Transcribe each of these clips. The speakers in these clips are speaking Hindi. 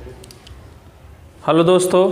हेलो दोस्तों,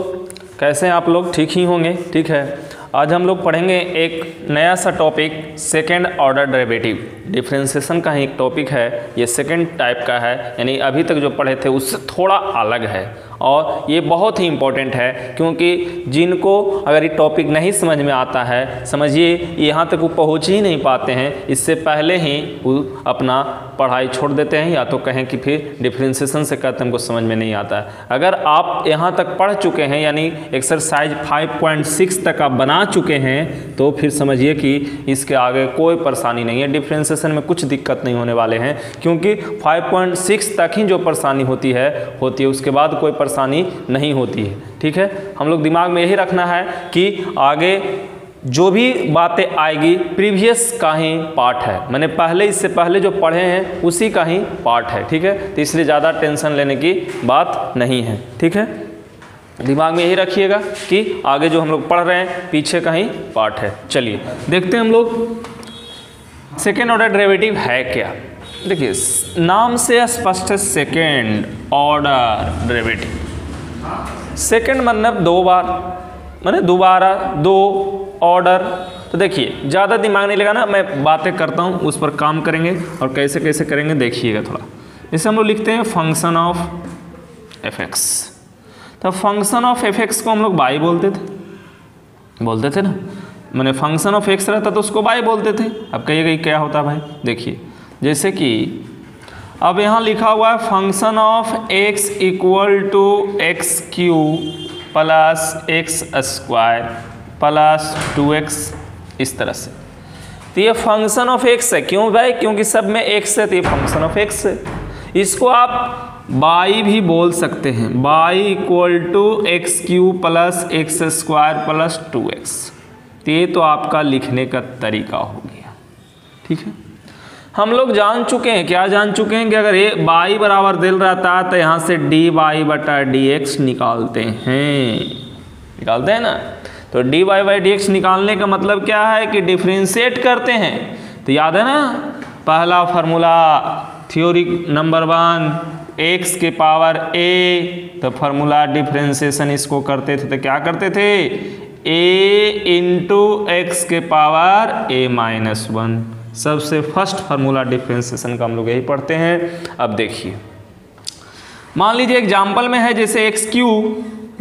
कैसे हैं आप लोग? ठीक ही होंगे। ठीक है, आज हम लोग पढ़ेंगे एक नया सा topic, second order derivative. Differentiation का ही एक टॉपिक है, ये सेकेंड टाइप का है, यानी अभी तक जो पढ़े थे उससे थोड़ा अलग है और ये बहुत ही इम्पोर्टेंट है, क्योंकि जिनको अगर ये टॉपिक नहीं समझ में आता है, समझिए यहाँ तक वो पहुँच ही नहीं पाते हैं, इससे पहले ही वो अपना पढ़ाई छोड़ देते हैं, या तो कहें कि फिर डिफरेंशिएशन से कहते हमको समझ में नहीं आता है। अगर आप यहाँ तक पढ़ चुके हैं, यानी एक्सरसाइज 5.6 तक आप बना चुके हैं, तो फिर समझिए कि इसके आगे कोई परेशानी नहीं है। डिफरेंशिएशन में कुछ दिक्कत नहीं होने वाले हैं, क्योंकि 5.6 तक ही जो परेशानी होती है उसके बाद कोई परेशानी नहीं होती है। ठीक है, हम लोग दिमाग में यही रखना है कि आगे जो भी बातें आएगी प्रीवियस का ही पार्ट है, मैंने पहले इससे पहले जो पढ़े हैं उसी का ही पार्ट है। ठीक है, तो इसलिए ज़्यादा टेंशन लेने की बात नहीं है। ठीक है, दिमाग में यही रखिएगा कि आगे जो हम लोग पढ़ रहे हैं पीछे का ही पार्ट है। चलिए देखते हैं हम लोग सेकेंड ऑर्डर डेरिवेटिव है क्या। देखिए नाम से स्पष्ट है, सेकेंड ऑर्डर डेरिवेटिव। सेकेंड मतलब दो बार, मैंने दोबारा, दो ऑर्डर। तो देखिए ज़्यादा दिमाग नहीं लगाना, मैं बातें करता हूँ उस पर काम करेंगे और कैसे कैसे करेंगे देखिएगा थोड़ा। जैसे हम लोग लिखते हैं फंक्शन ऑफ एफ एक्स, तो फंक्शन ऑफ एफ एक्स को हम लोग बाई बोलते थे ना, मैंने फंक्शन ऑफ एक्स रहता तो उसको बाई बोलते थे। अब कहिएगा क्या होता है भाई, देखिए जैसे कि अब यहाँ लिखा हुआ है function of x equal to x cube plus x square plus 2x, इस तरह से। तो ये फंक्शन ऑफ एक्स है, क्यों भाई? क्योंकि सब में एक्स है, तो ये फंक्शन ऑफ एक्स है। इसको आप बाई भी बोल सकते हैं, y equal to x cube plus x square plus 2x। तो ये तो आपका लिखने का तरीका हो गया। ठीक है, हम लोग जान चुके हैं, क्या जान चुके हैं कि अगर ये बाई बराबर दिल रहता है तो यहाँ से डी बाई बटा डी एक्स निकालते हैं ना। तो d Y by D x निकालने का मतलब क्या है कि डिफ्रेंशिएट करते हैं। तो याद है ना पहला फार्मूला, थ्योरी नंबर 1, एक्स के पावर ए, तो फार्मूला डिफ्रेंशिएशन इसको करते थे तो क्या करते थे, ए इंटू एक्स के पावर ए माइनस 1। सबसे फर्स्ट फार्मूला डिफ्रेंशिएशन का हम लोग यही पढ़ते हैं। अब देखिए मान लीजिए एग्जाम्पल में है जैसे एक्स क्यू,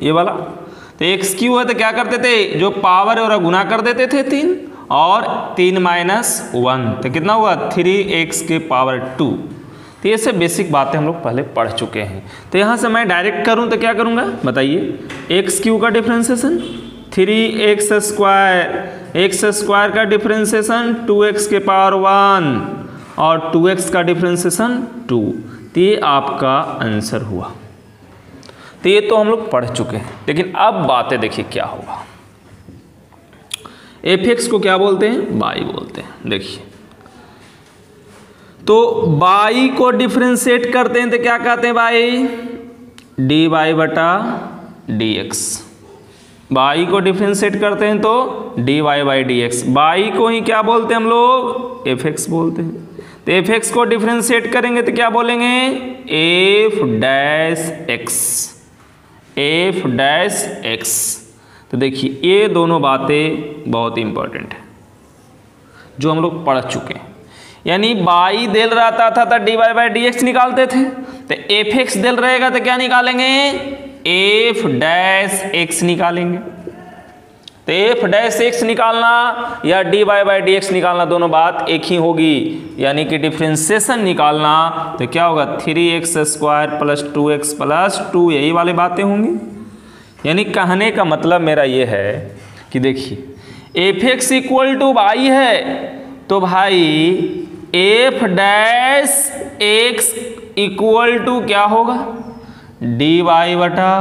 ये वाला, तो एक्स क्यू है तो क्या करते थे, जो पावर है और गुना कर देते थे 3 और 3 माइनस 1, तो कितना हुआ 3x के पावर 2। तो ये सब बेसिक बातें हम लोग पहले पढ़ चुके हैं। तो यहाँ से मैं डायरेक्ट करूँ तो क्या करूँगा बताइए, एक्स क्यू का differentiation 3x square, x square का डिफ्रेंशिएशन 2x के पावर 1 और 2x का डिफ्रेंशिएशन 2। तो ये आपका आंसर हुआ। तो ये तो हम लोग पढ़ चुके हैं, लेकिन अब बातें देखिए क्या होगा। एफ एक्स को क्या बोलते हैं, बाई बोलते हैं। देखिए तो बाई को डिफ्रेंशिएट करते हैं तो क्या कहते हैं भाई, डी बाई बटा डी एक्स। बाई को डिफ्रेंशिएट करते हैं तो d Y by D x. Y को ही क्या बोलते हैं हम लोग, एफ एक्स बोलते हैं। तो एफ एक्स को डिफ्रेंशिएट करेंगे तो क्या बोलेंगे, F dash x, F dash x. तो देखिए ये दोनों बातें बहुत इंपॉर्टेंट है जो हम लोग पढ़ चुके हैं। यानी बाई दिल रहता था तो d Y by D x निकालते थे, तो एफ एक्स दिल रहेगा तो क्या निकालेंगे, एफ डैश एक्स निकालेंगे। तो एफ डैश एक्स निकालना या d Y by D x निकालना दोनों बात एक ही होगी। यानी कि डिफ्रेंशिएशन निकालना तो क्या होगा, 3x square plus 2x plus 2, यही वाली बातें होंगी। यानी कहने का मतलब मेरा ये है कि देखिए f x equal to y है तो भाई f dash x equal to क्या होगा, डी वाई बटा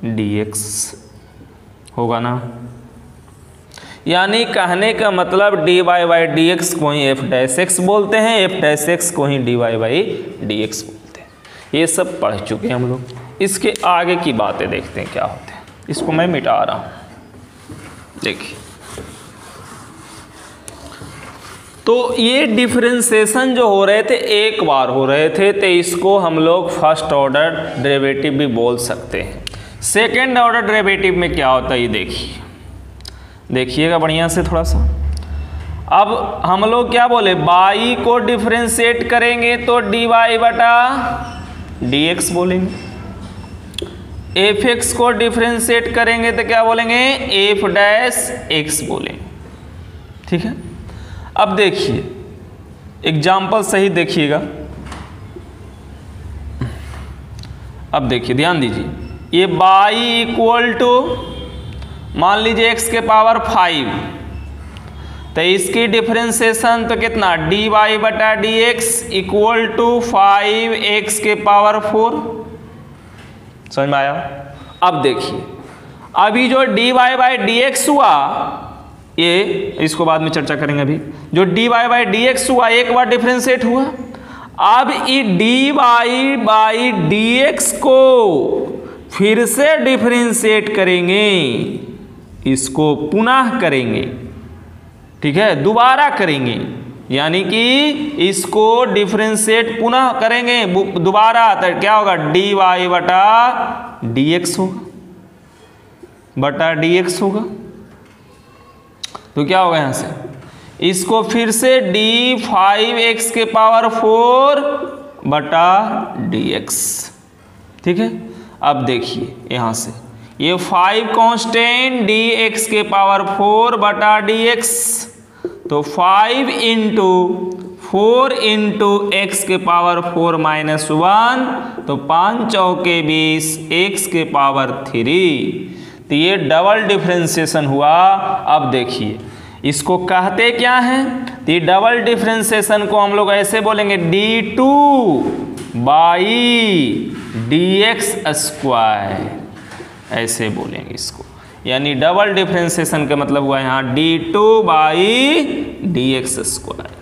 डी एक्स होगा ना। यानी कहने का मतलब d Y by D x को ही एफ डैश एक्स बोलते हैं, एफ डैश एक्स को ही D Y by D X बोलते हैं। ये सब पढ़ चुके हैं हम लोग। इसके आगे की बातें देखते हैं क्या होते हैं। इसको मैं मिटा रहा हूँ। देखिए तो ये डिफरेंशिएशन जो हो रहे थे एक बार हो रहे थे, तो इसको हम लोग फर्स्ट ऑर्डर डेरिवेटिव भी बोल सकते हैं। सेकेंड ऑर्डर डेरिवेटिव में क्या होता है ये देखिए, देखिएगा बढ़िया से थोड़ा सा। अब हम लोग क्या बोले, बाई को डिफरेंशिएट करेंगे तो डी वाई बटा डी एक्स बोलेंगे, एफ एक्स को डिफरेंशिएट करेंगे तो क्या बोलेंगे, एफ डैश एक्स बोलेंगे। ठीक है, अब देखिए एग्जाम्पल सही देखिएगा। अब देखिए ध्यान दीजिए, ये बाई इक्वल टू मान लीजिए x के पावर 5, तो इसकी डिफरेंशिएशन तो कितना, डी वाई बटा d x equal to 5x के पावर 4। समझ में आया? अब देखिए अभी जो d Y by D x हुआ, ये इसको बाद में चर्चा करेंगे। अभी जो d Y by D x हुआ एक बार डिफरेंशिएट हुआ, अब ये d Y by D x को फिर से डिफरेंशिएट करेंगे, इसको पुनः करेंगे। ठीक है, दोबारा करेंगे, यानी कि इसको डिफरेंशिएट पुनः करेंगे दोबारा, तो क्या होगा, डी वाई बटा डी एक्स होगा, बटा डी एक्स होगा। तो क्या होगा यहां से, इसको फिर से डी 5x के पावर 4 बटा डी एक्स। ठीक है, अब देखिए यहां से ये 5 कांस्टेंट डी एक्स के पावर 4 बटा डी एक्स, तो 5 इंटू 4 इंटू एक्स के पावर 4 माइनस 1, तो 5 चौके 20 एक्स के पावर 3। तो ये डबल डिफरेंशिएशन हुआ। अब देखिए इसको कहते क्या हैं, तो ये डबल डिफरेंशिएशन को हम लोग ऐसे बोलेंगे d2 by D x square, ऐसे बोलेंगे इसको। यानी डबल डिफरेंशिएशन का मतलब हुआ यहाँ d2 by D x square.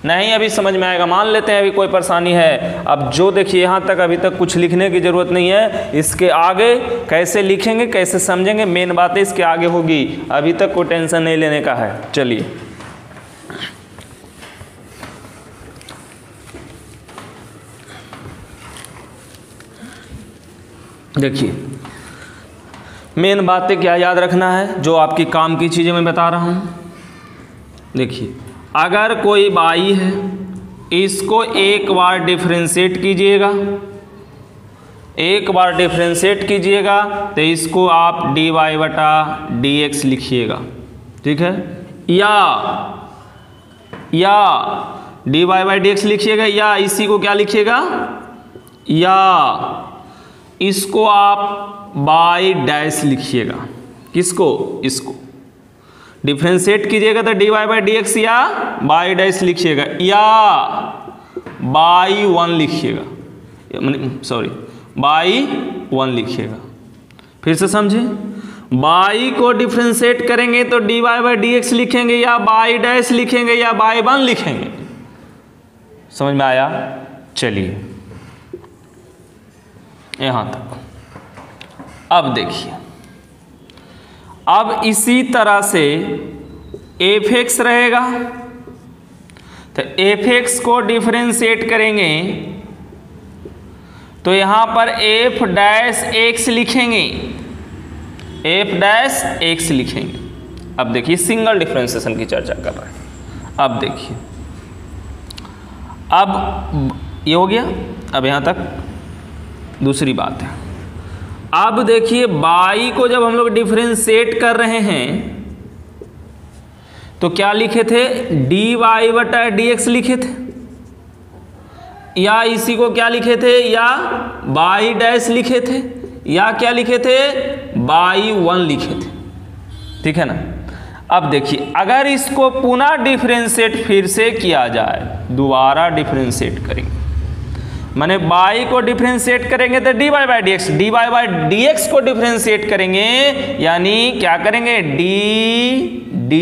नहीं अभी समझ में आएगा, मान लेते हैं अभी कोई परेशानी है। अब जो देखिए यहाँ तक अभी तक कुछ लिखने की ज़रूरत नहीं है, इसके आगे कैसे लिखेंगे कैसे समझेंगे मेन बातें इसके आगे होगी, अभी तक कोई टेंशन नहीं लेने का है। चलिए देखिए मेन बातें क्या याद रखना है, जो आपकी काम की चीज़ें मैं बता रहा हूँ। देखिए अगर कोई बाई है, इसको एक बार डिफरेंशिएट कीजिएगा, एक बार डिफरेंशिएट कीजिएगा तो इसको आप डी वाई बटा डी एक्स लिखिएगा। ठीक है, या d Y by D x लिखिएगा, या इसी को क्या लिखिएगा, या इसको आप बाई डैश लिखिएगा। किसको, इसको डिफरेंशिएट कीजिएगा तो d Y by D x या बाई डैश लिखिएगा, या बाई 1 लिखिएगा, सॉरी बाई 1 लिखिएगा। फिर से समझे, बाई को डिफरेंशिएट करेंगे तो d Y by D x लिखेंगे, या बाई डैश लिखेंगे, या बाई 1 लिखेंगे। समझ में आया? चलिए यहां तक। अब देखिए, अब इसी तरह से एफ एक्स रहेगा, तो एफ एक्स को डिफरेंशिएट करेंगे तो यहां पर एफ डैश एक्स लिखेंगे, एफ डैश एक्स लिखेंगे। अब देखिए सिंगल डिफरेंशिएशन की चर्चा कर रहे हैं। अब देखिए, अब ये हो गया, अब यहां तक दूसरी बात है। अब देखिए बाई को जब हम लोग डिफरेंशिएट कर रहे हैं तो क्या लिखे थे, डी वाई बटा डी एक्स लिखे थे, या इसी को क्या लिखे थे, या बाई डैश लिखे थे, या क्या लिखे थे, बाई 1 लिखे थे। ठीक है ना? अब देखिए अगर इसको पुनः डिफरेंशिएट फिर से किया जाए, दोबारा डिफरेंशिएट करेंगे, माने बाई को डिफरेंशिएट करेंगे तो d Y by D x, d Y by D x को डिफरेंशिएट करेंगे, यानी क्या करेंगे, डी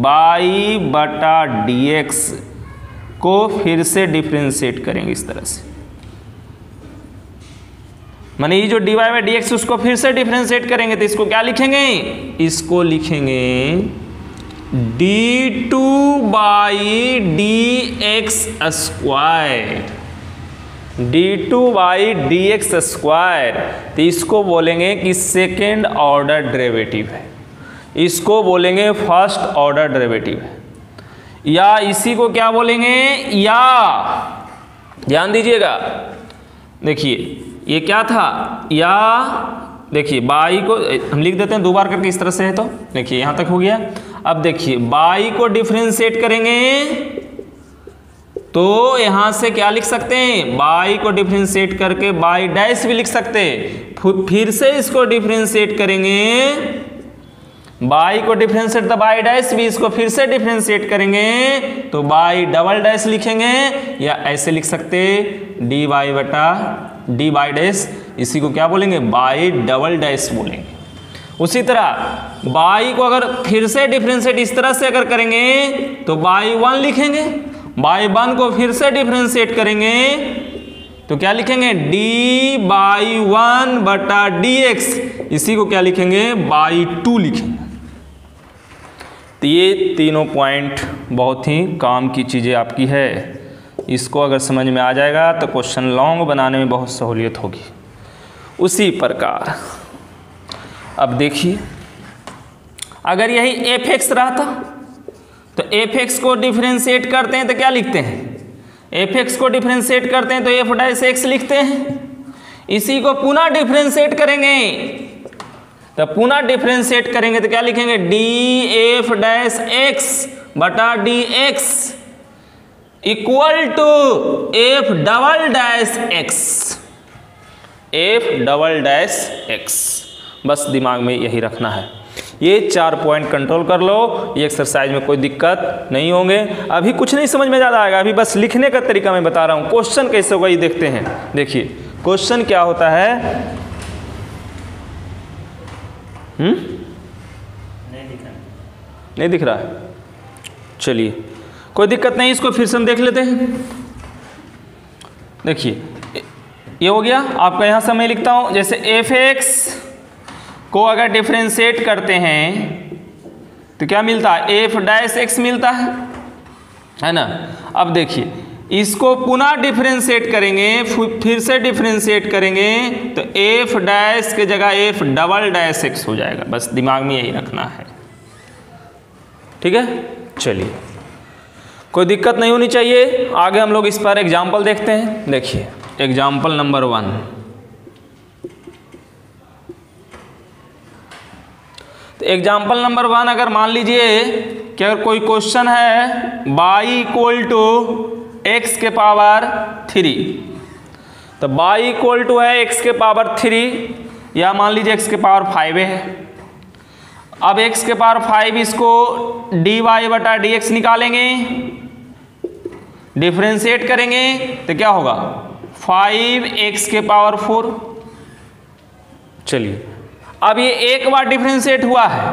बाई बटा डी एक्स को फिर से डिफरेंशिएट करेंगे इस तरह से। माने ये जो d Y by D x उसको फिर से डिफरेंशिएट करेंगे तो इसको क्या लिखेंगे, इसको लिखेंगे d2 by D x square, d2 by D x square, तो इसको बोलेंगे कि सेकेंड ऑर्डर डेरिवेटिव है, इसको बोलेंगे फर्स्ट ऑर्डर डेरिवेटिव है, या इसी को क्या बोलेंगे, या ध्यान दीजिएगा, देखिए ये क्या था, या देखिए बाई को हम लिख देते हैं दो बार करके इस तरह से है, तो देखिए यहाँ तक हो गया। अब देखिए बाई को डिफरेंशिएट करेंगे तो यहाँ से क्या लिख सकते हैं, बाई को डिफरेंशिएट करके बाई डैश भी लिख सकते हैं, फिर से इसको डिफरेंशिएट करेंगे, बाई को डिफरेंशिएट तो बाई डैश भी, इसको फिर से डिफरेंशिएट करेंगे तो बाई डबल डैश लिखेंगे, या ऐसे लिख सकते डी बाई बटा डी बाई डैश, इसी को क्या बोलेंगे, बाई डबल डैश बोलेंगे। उसी तरह बाई को अगर फिर से डिफरेंशिएट इस तरह से अगर करेंगे तो बाई वन लिखेंगे, बाई वन को फिर से डिफरेंशिएट करेंगे तो क्या लिखेंगे, डी बाई वन बटा डी एक्स, इसी को क्या लिखेंगे, बाई टू लिखेंगे। तो ये तीनों पॉइंट बहुत ही काम की चीज़ें आपकी है, इसको अगर समझ में आ जाएगा तो क्वेश्चन लॉन्ग बनाने में बहुत सहूलियत होगी। उसी प्रकार अब देखिए, अगर यही एफ एक्स रहता तो एफ एक्स को डिफरेंशिएट करते हैं तो क्या लिखते हैं, एफ एक्स को डिफरेंशिएट करते हैं तो एफ डैश एक्स लिखते हैं, इसी को पुनः डिफरेंशिएट करेंगे तो पुनः डिफरेंशिएट करेंगे तो क्या लिखेंगे, डी एफ डैश एक्स बटा d x equal to f double dash x, f double dash x, बस दिमाग में यही रखना है। ये 4 पॉइंट कंट्रोल कर लो, ये एक्सरसाइज में कोई दिक्कत नहीं होंगे। अभी कुछ नहीं समझ में ज़्यादा आएगा, अभी बस लिखने का तरीका मैं बता रहा हूँ। क्वेश्चन कैसे होगा ये देखते हैं। देखिए क्वेश्चन क्या होता है, नहीं दिख रहा है, चलिए कोई दिक्कत नहीं, इसको फिर से हम देख लेते हैं। देखिए ये हो गया आपका, यहाँ से मैं लिखता हूँ, जैसे एफ एक्स को अगर डिफरेंशिएट करते हैं तो क्या मिलता है, एफ डैश एक्स मिलता है ना। अब देखिए इसको पुनः डिफरेंशिएट करेंगे, फिर से डिफरेंशिएट करेंगे तो एफ डैश के जगह एफ डबल डैश एक्स हो जाएगा, बस दिमाग में यही रखना है, ठीक है। चलिए कोई दिक्कत नहीं होनी चाहिए। आगे हम लोग इस पर एग्जाम्पल देखते हैं। देखिए एग्जाम्पल नंबर 1, तो एग्जाम्पल नंबर 1 अगर मान लीजिए कि अगर कोई क्वेश्चन है बाई इक्वल टू एक्स के पावर 3, तो बाई इक्वल टू है एक्स के पावर 3, या मान लीजिए एक्स के पावर 5 है। अब एक्स के पावर 5 इसको डी वाई बटा डी एक्स निकालेंगे, डिफरेंशिएट करेंगे तो क्या होगा, 5x के पावर 4। चलिए अब ये एक बार डिफरेंशिएट हुआ है,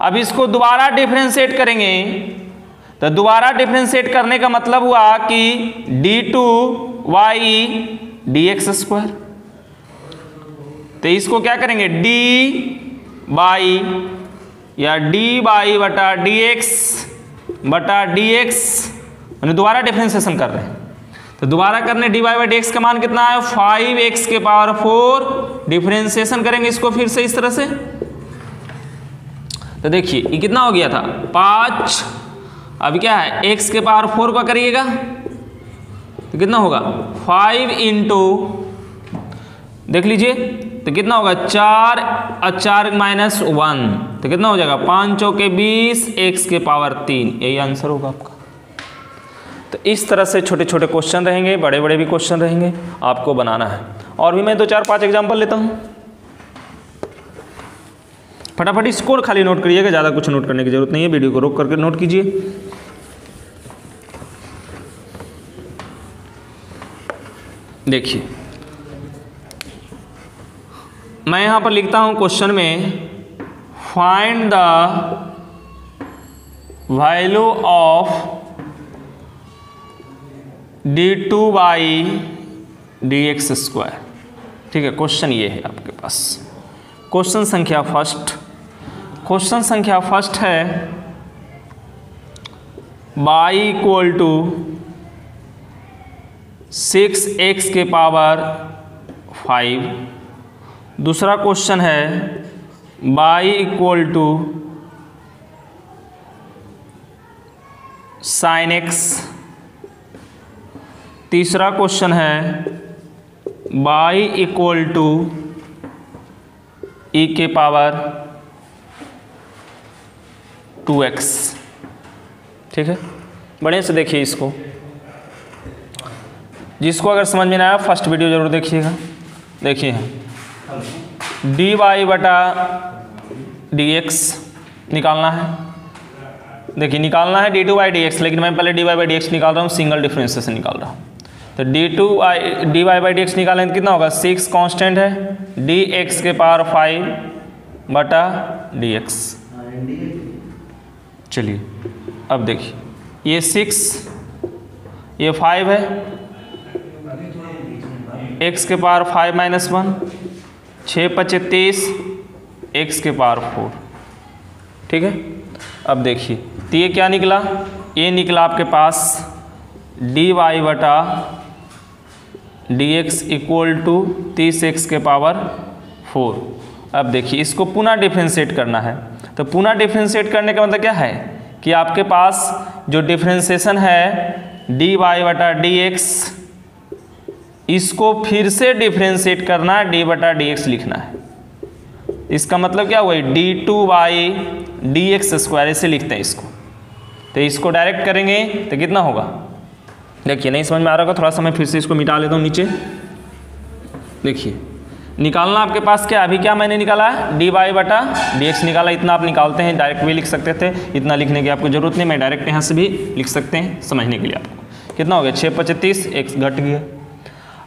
अब इसको दोबारा डिफरेंशिएट करेंगे तो दोबारा डिफरेंशिएट करने का मतलब हुआ कि d2y dx², तो इसको क्या करेंगे, d बाई या d बाई बटा dx बटा dx, मैंने दोबारा डिफरेंशिएशन कर रहे हैं। तो दोबारा करने d Y by D x का मान कितना है, 5x के पावर 4, डिफरेंशिएशन करेंगे इसको फिर से इस तरह से, तो देखिए ये कितना हो गया था 5, अब क्या है x के पावर 4 का करिएगा तो कितना होगा 5 इंटू, देख लीजिए तो कितना होगा 4 और 4 माइनस 1, तो कितना हो जाएगा 5 चौके 20, x के पावर 3, यही आंसर होगा आपका। तो इस तरह से छोटे छोटे क्वेश्चन रहेंगे, बड़े बड़े भी क्वेश्चन रहेंगे, आपको बनाना है। और भी मैं 2-4-5 एग्जाम्पल लेता हूँ, फटाफट इसको खाली नोट करिएगा, ज़्यादा कुछ नोट करने की जरूरत नहीं है, वीडियो को रोक करके नोट कीजिए। देखिए मैं यहाँ पर लिखता हूँ क्वेश्चन में, find the value of d2 by D x square, ठीक है। क्वेश्चन ये है आपके पास, क्वेश्चन संख्या फर्स्ट है y इक्वल टू 6x के पावर 5। दूसरा क्वेश्चन है y equal to sin x। तीसरा क्वेश्चन है y इक्वल टू e के पावर 2x। ठीक है, बढ़िया से देखिए इसको, जिसको अगर समझ में ना आया फर्स्ट वीडियो जरूर देखिएगा। देखिए dy बटा dx निकालना है। देखिए निकालना है d2/dx, लेकिन मैं पहले dy/dx निकाल रहा हूँ, सिंगल डिफरेंशिएशन निकाल रहा हूँ। तो dy/dx निकालें तो कितना होगा, 6 कांस्टेंट है, dx के पावर 5 बटा dx। चलिए अब देखिए ये 6 ये 5 है, x के पावर 5 माइनस 1, 6 × 30, x के पावर 4। ठीक है, अब देखिए तो ये क्या निकला, ये निकला आपके पास dy बटा dx इक्वल टू 30x के पावर 4। अब देखिए इसको पुनः डिफ्रेंशिएट करना है। तो पुनः डिफ्रेंशिएट करने का मतलब क्या है कि आपके पास जो डिफ्रेंशिएशन है dy बटा dx, इसको फिर से डिफ्रेंशिएट करना है, d बटा dx लिखना है। इसका मतलब क्या हुआ, d2/dx², ऐसे लिखते हैं इसको। तो इसको डायरेक्ट करेंगे तो कितना होगा, देखिए नहीं समझ में आ रहा होगा, थोड़ा सा मैं फिर से इसको मिटा लेता हूँ नीचे। देखिए निकालना आपके पास क्या, अभी क्या मैंने निकाला है, dy बटा dx निकाला। इतना आप निकालते हैं, डायरेक्ट भी लिख सकते थे, इतना लिखने की आपको जरूरत नहीं, मैं डायरेक्ट यहाँ से भी लिख सकते हैं समझने के लिए। आपको कितना हो गया, 6 × 35, x घट गया।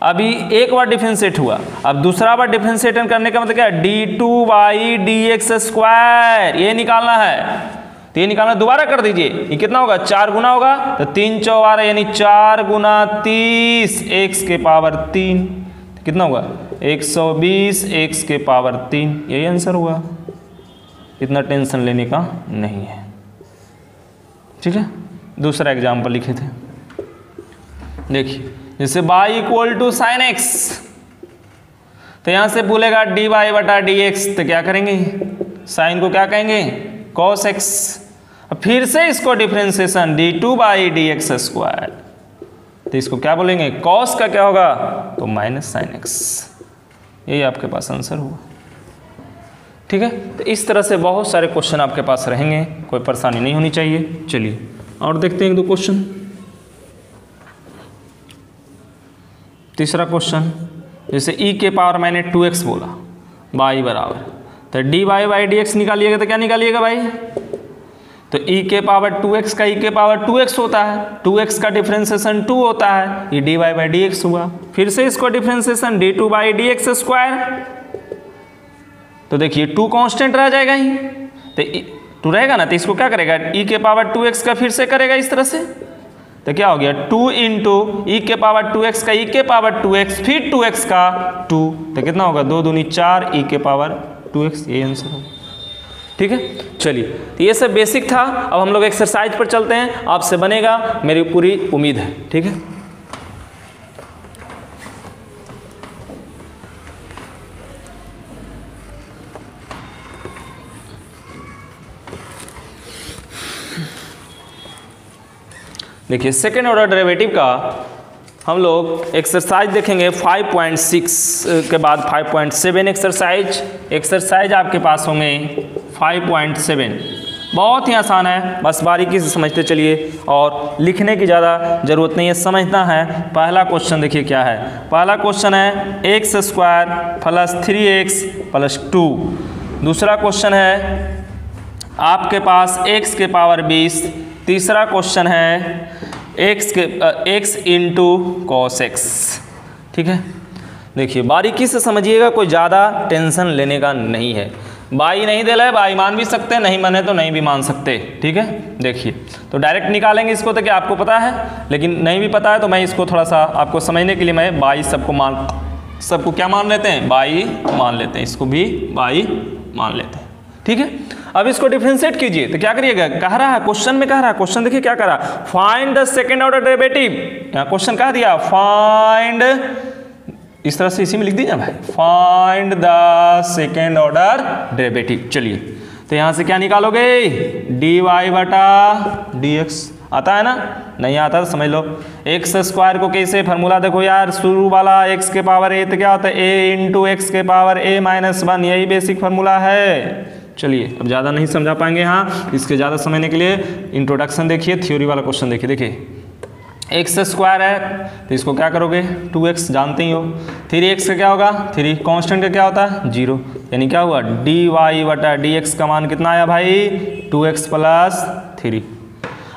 अभी एक बार डिफरेंशिएट हुआ, अब दूसरा बार डिफरेंशिएट करने का मतलब क्या है, d2/dx², ये निकालना है। तो ये निकालना दोबारा कर दीजिए, ये कितना होगा, 4 गुना होगा, तो 3 × 4 यानी 4 × 30 x के पावर 3, तो कितना होगा 120 x के पावर 3। यही आंसर हुआ, इतना टेंशन लेने का नहीं है। ठीक है, दूसरा एग्जाम्पल लिखे थे, देखिए जैसे y equal to sine x, तो यहां से बोलेगा dy बटा dx, तो क्या करेंगे, साइन को क्या कहेंगे, cos x। फिर से इसको डिफरेंशिएशन d2/dx², तो इसको क्या बोलेंगे, cos का क्या होगा, तो माइनस साइन x। यही आपके पास आंसर हुआ। ठीक है, तो इस तरह से बहुत सारे क्वेश्चन आपके पास रहेंगे, कोई परेशानी नहीं होनी चाहिए। चलिए और देखते हैं 1-2 क्वेश्चन। तीसरा क्वेश्चन, जैसे e के पावर मैंने 2x बोला, y बराबर, तो dy/dx निकालिएगा तो क्या निकालिएगा भाई, तो e के पावर 2x का e के पावर 2x होता है, 2x का डिफरेंशिएशन 2 होता है, ये dy/dx हुआ। फिर से इसको डिफरेंशिएशन d2/dx², तो देखिए 2 कांस्टेंट रह जाएगा ही, तो 2 रहेगा ना, तो इसको क्या करेगा, e के पावर 2x का फिर से करेगा इस तरह से, तो क्या हो गया 2 × e के पावर 2x का e के पावर 2x, फिर 2x का 2, तो कितना होगा 2 दूनी 4 e के पावर 2x। ये आंसर होगा। ठीक है, चलिए तो ये सब बेसिक था। अब हम लोग एक्सरसाइज पर चलते हैं, आपसे बनेगा मेरी पूरी उम्मीद है। ठीक है, देखिए सेकेंड ऑर्डर डेरिवेटिव का हम लोग एक्सरसाइज देखेंगे 5.6 के बाद 5.7 एक्सरसाइज आपके पास होंगे 5.7। बहुत ही आसान है, बस बारीकी से समझते चलिए और लिखने की ज़्यादा ज़रूरत नहीं है, समझना है। पहला क्वेश्चन देखिए क्या है, पहला क्वेश्चन है x² + 3x + 2। दूसरा क्वेश्चन है आपके पास x के पावर 20। तीसरा क्वेश्चन है x × cos x। ठीक है, देखिए बारीकी से समझिएगा, कोई ज़्यादा टेंशन लेने का नहीं है। बाई नहीं दे रहा है, बाई मान भी सकते हैं, नहीं माने तो नहीं भी मान सकते। ठीक है, देखिए तो डायरेक्ट निकालेंगे इसको, तो क्या आपको पता है, लेकिन नहीं भी पता है तो मैं इसको थोड़ा सा आपको समझने के लिए मैं बाई सबको क्या मान लेते हैं, बाई मान लेते हैं, इसको भी बाई मान लेते हैं। ठीक है। अब इसको डिफरेंशिएट कीजिए तो क्या करिएगा, कह रहा है क्वेश्चन में, कह रहा है क्वेश्चन देखिए क्या कह रहा है, find the second order derivative. यहाँ क्वेश्चन कह दिया फाइंड, इस तरह से इसी में लिख दीजिए भाई, find the second order derivative. चलिए तो यहाँ से क्या निकालोगे, dy बटा dx। आता है ना, नहीं आता तो समझ लो। एक्स स्क्वायर को कैसे फार्मूला देखो यार, शुरू वाला x के पावर a तो क्या होता है a इंटू एक्स के पावर a माइनस 1, यही बेसिक फार्मूला है। चलिए अब ज़्यादा नहीं समझा पाएंगे यहाँ, इसके ज़्यादा समझने के लिए इंट्रोडक्शन देखिए, थ्योरी वाला क्वेश्चन देखिए। देखिए एक्स स्क्वायर है तो इसको क्या करोगे 2x, जानते ही हो। 3x का क्या होगा, 3 कांस्टेंट का क्या होता है 0, यानी क्या हुआ dy बटा dx का मान कितना आया भाई 2x प्लस 3।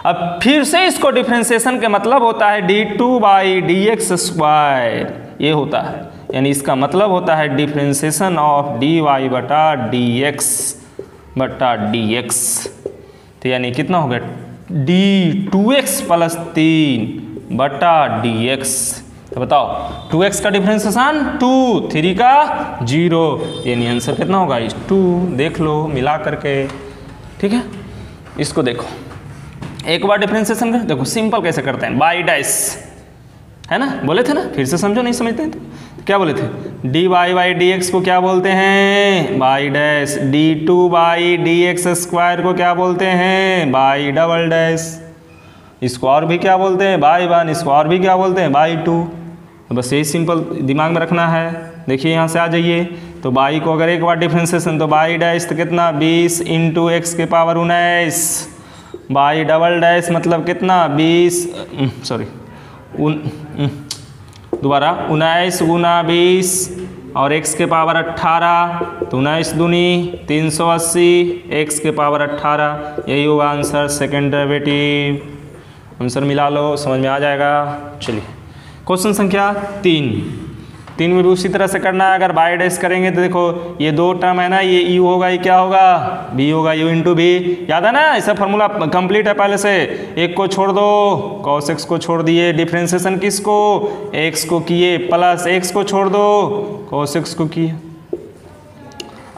अब फिर से इसको डिफ्रेंसिएशन के मतलब होता है d2 बाई dx स्क्वायर, ये होता है, यानी इसका मतलब होता है डिफ्रेंसिएशन ऑफ dy बटा dx बटा dx। तो यानी कितना हो गया d2x प्लस 3 बटा dx। तो बताओ 2x का डिफ्रेंसिएशन 2, 3 का 0, यानी आंसर कितना होगा 2। देख लो मिला करके, ठीक है। इसको देखो एक बार डिफ्रेंसिएशन कर, देखो सिंपल कैसे करते हैं, बाई डैश है ना, बोले थे ना, फिर से समझो, नहीं समझते हैं तो क्या बोले थे, dy बाई dx को क्या बोलते हैं by dash, d2 by dx square को क्या बोलते हैं बाई डबल डैश, इसको और भी क्या बोलते हैं बाई 1, इसको और भी क्या बोलते हैं बाई 2। तो बस यही सिंपल दिमाग में रखना है। देखिए यहाँ से आ जाइए, तो बाई को अगर एक बार डिफ्रेंसिएशन तो बाई डैश तो कितना 20 इंटू एक्स के पावर 19, बाई डबल डैश मतलब कितना 20 सॉरी दोबारा 19 गुना 20 और x के पावर 18, तो 19 दूनी 380, x के पावर 18, यही होगा आंसर सेकेंड डेरिवेटिव। आंसर मिला लो, समझ में आ जाएगा। चलिए क्वेश्चन संख्या 3 में भी उसी तरह से करना है। अगर बाई डैश करेंगे तो देखो ये दो टर्म है ना, ये u होगा, ये क्या होगा b होगा, u इंटू भी, याद है ना, ऐसा फार्मूला कंप्लीट है पहले से। एक को छोड़ दो, cos x को छोड़ दिए, डिफ्रेंसिएशन किसको x को किए, प्लस x को छोड़ दो, cos x को किए।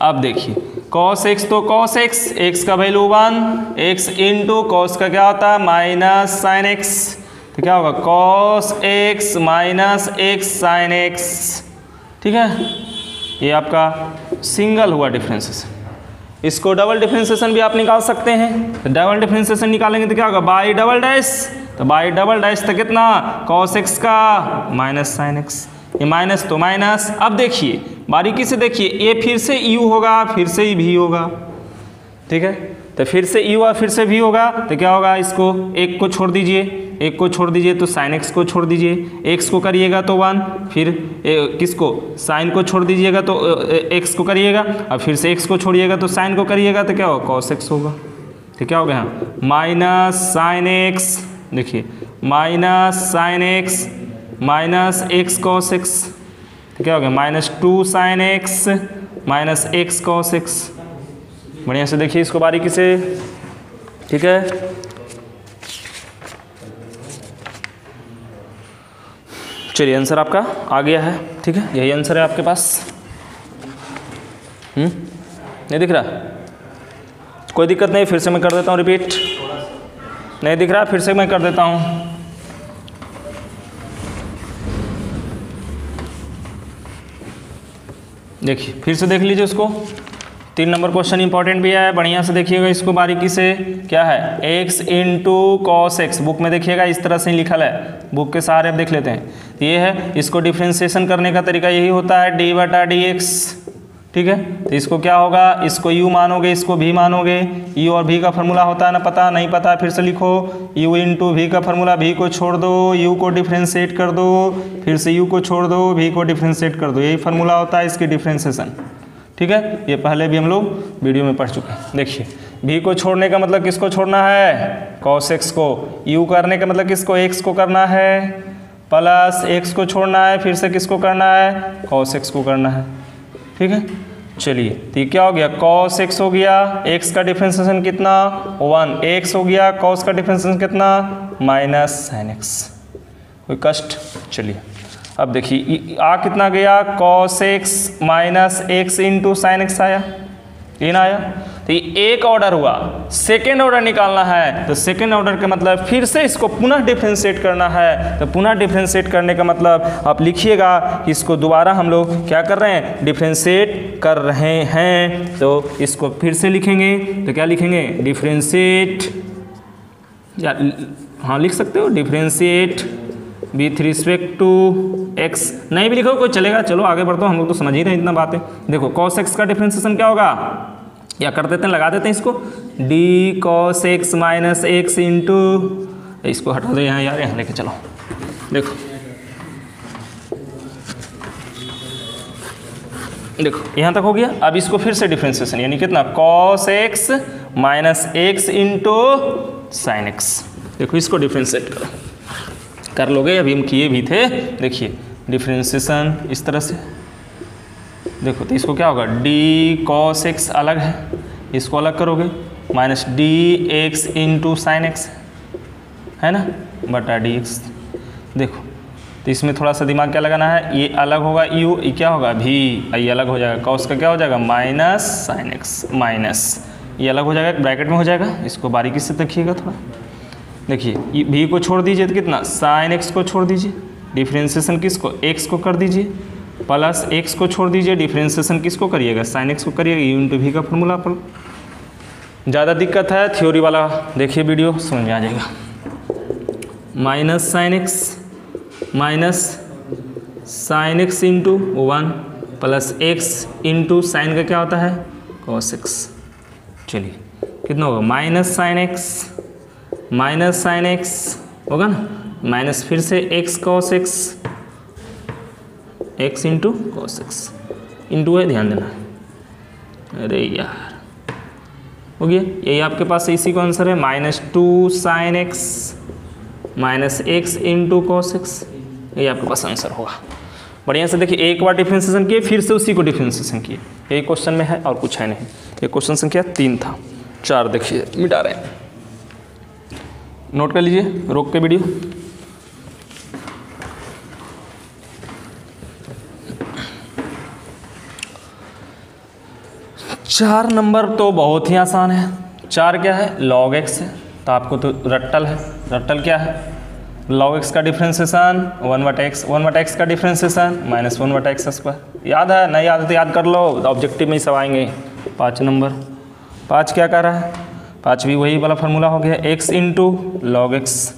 अब देखिए cos x तो cos x, x का वैल्यू 1, x इंटू cos का क्या होता है माइनस साइन x, तो क्या होगा cos x minus x sine x, ठीक है। ये आपका सिंगल हुआ डिफ्रेंसिएशन। इसको डबल डिफ्रेंसिएशन भी आप निकाल सकते हैं। तो डबल डिफ्रेंसिएशन निकालेंगे तो क्या होगा बाई डबल डैश, तो बाई डबल डैश तो कितना cos x का माइनस साइन x, ये माइनस तो माइनस। अब देखिए बारीकी से देखिए, ये फिर से u होगा, फिर से v होगा, ठीक है। तो फिर से u और फिर से v होगा, तो क्या होगा, इसको एक को छोड़ दीजिए, एक को छोड़ दीजिए तो साइन x को छोड़ दीजिए, x को करिएगा तो 1, फिर किसको साइन को छोड़ दीजिएगा तो x को करिएगा, और फिर से x को छोड़िएगा तो साइन को करिएगा, तो क्या होगा cos x होगा। तो क्या हो गया यहाँ माइनस साइन x, देखिए minus sine x minus x cos x, तो क्या हो गया minus 2 sine x minus x cos x। बढ़िया से देखिए इसको बारीकी से, ठीक है। चलिए आंसर आपका आ गया है, ठीक है, यही आंसर है आपके पास। नहीं दिख रहा, कोई दिक्कत नहीं, फिर से मैं कर देता हूँ रिपीट। नहीं दिख रहा, फिर से मैं कर देता हूँ। देखिए फिर से देख लीजिए उसको, 3 नंबर क्वेश्चन इंपॉर्टेंट भी है, बढ़िया से देखिएगा इसको बारीकी से। क्या है x into cos x, book में देखिएगा इस तरह से ही लिखल है, बुक के सहारे अब देख लेते हैं। ये है, इसको डिफ्रेंसिएशन करने का तरीका यही होता है d बटा डी एक्स, ठीक है। तो इसको क्या होगा, इसको u मानोगे, इसको v मानोगे, u और v का फार्मूला होता है ना, पता नहीं पता फिर से लिखो, u इंटू v का फार्मूला, v को छोड़ दो, u को डिफ्रेंशिएट कर दो, फिर से u को छोड़ दो, v को डिफ्रेंशिएट कर दो, यही फार्मूला होता है इसकी डिफ्रेंसिएशन, ठीक है। ये पहले भी हम लोग वीडियो में पढ़ चुके हैं। देखिए v को छोड़ने का मतलब किसको छोड़ना है cos x को, u करने का मतलब किसको x को करना है, प्लस x को छोड़ना है, फिर से किसको करना है cos x को करना है, ठीक है। चलिए तो ये क्या हो गया cos x हो गया, x का डिफ्रेंसिएशन कितना 1, x हो गया, cos का डिफ्रेंसिएशन कितना माइनस sin x, कोई कष्ट। चलिए अब देखिए आ कितना गया cos x minus x into sine x आया, ये ना आया। तो ये एक ऑर्डर हुआ, सेकेंड ऑर्डर निकालना है तो सेकेंड ऑर्डर का मतलब फिर से इसको पुनः डिफ्रेंशिएट करना है। तो पुनः डिफ्रेंशिएट करने का मतलब आप लिखिएगा कि इसको दोबारा हम लोग क्या कर रहे हैं, डिफ्रेंशिएट कर रहे हैं। तो इसको फिर से लिखेंगे तो क्या लिखेंगे, डिफ्रेंशिएट, या हाँ लिख सकते हो differentiate with respect to x, नहीं भी लिखो कोई चलेगा। चलो आगे बढ़ते हो, हम लोग तो समझ ही रहे हैं इतना बात है। देखो cos x का डिफ्रेंशिएशन क्या होगा, या कर देते हैं, लगा देते हैं इसको, d cos x minus x into, इसको हटा दो यहाँ यार, यहाँ लेके चलो। देखो देखो यहाँ तक हो गया। अब इसको फिर से डिफ्रेंशिएशन, यानी कितना, cos x minus x into sine x। देखो इसको डिफ्रेंशिएट करो, कर लोगे, अभी हम किए भी थे। देखिए डिफ्रेंशिएशन इस तरह से, देखो तो इसको क्या होगा, d cos x अलग है, इसको अलग करोगे, minus dx into sine x है ना, बटा dx। देखो तो इसमें थोड़ा सा दिमाग क्या लगाना है, ये अलग होगा u, ये क्या होगा v, ये अलग हो जाएगा, cos का क्या हो जाएगा माइनस साइन x, माइनस ये अलग हो जाएगा, ब्रैकेट में हो जाएगा। इसको बारीकी से देखिएगा थोड़ा, देखिए v को छोड़ दीजिए तो कितना, साइन x को छोड़ दीजिए, डिफ्रेंशिएशन किसको, x को कर दीजिए, प्लस x को छोड़ दीजिए, डिफ्रेंशिएशन किसको करिएगा, साइन x को करिएगा, u इंटू v का फॉर्मूला पर। ज़्यादा दिक्कत है थ्योरी वाला देखिए वीडियो, समझ में आ जाएगा। Minus sine x minus sine x into 1 plus x into sine का क्या होता है, cos x। चलिए कितना होगा, माइनस साइन x होगा ना, माइनस फिर से x cos x, x into cos x, into है ध्यान देना, अरे यार हो गया। यही आपके पास इसी का आंसर है, minus 2 sine x minus x into cos x, यही आपके पास आंसर होगा। बढ़िया से देखिए, एक बार डिफ्रेंशिएशन किए फिर से उसी को डिफ्रेंशिएशन किए, यही क्वेश्चन में है और कुछ है नहीं। ये क्वेश्चन संख्या 3 था, 4 देखिए मिटा रहे हैं, नोट कर लीजिए, रोक के वीडियो। चार नंबर तो बहुत ही आसान है। 4 क्या है, log x है, तो आपको तो रट्टल है, रट्टल क्या है, log x का डिफ्रेंशिएशन 1/x का डिफ्रेंशिएशन माइनस 1/x स्क्वायर। याद है, नहीं याद है तो याद कर लो, ऑब्जेक्टिव में ही सब आएंगे। 5 नंबर, 5 क्या कर रहा है, 5 भी वही वाला फार्मूला हो गया, x इंटू लॉग एक्स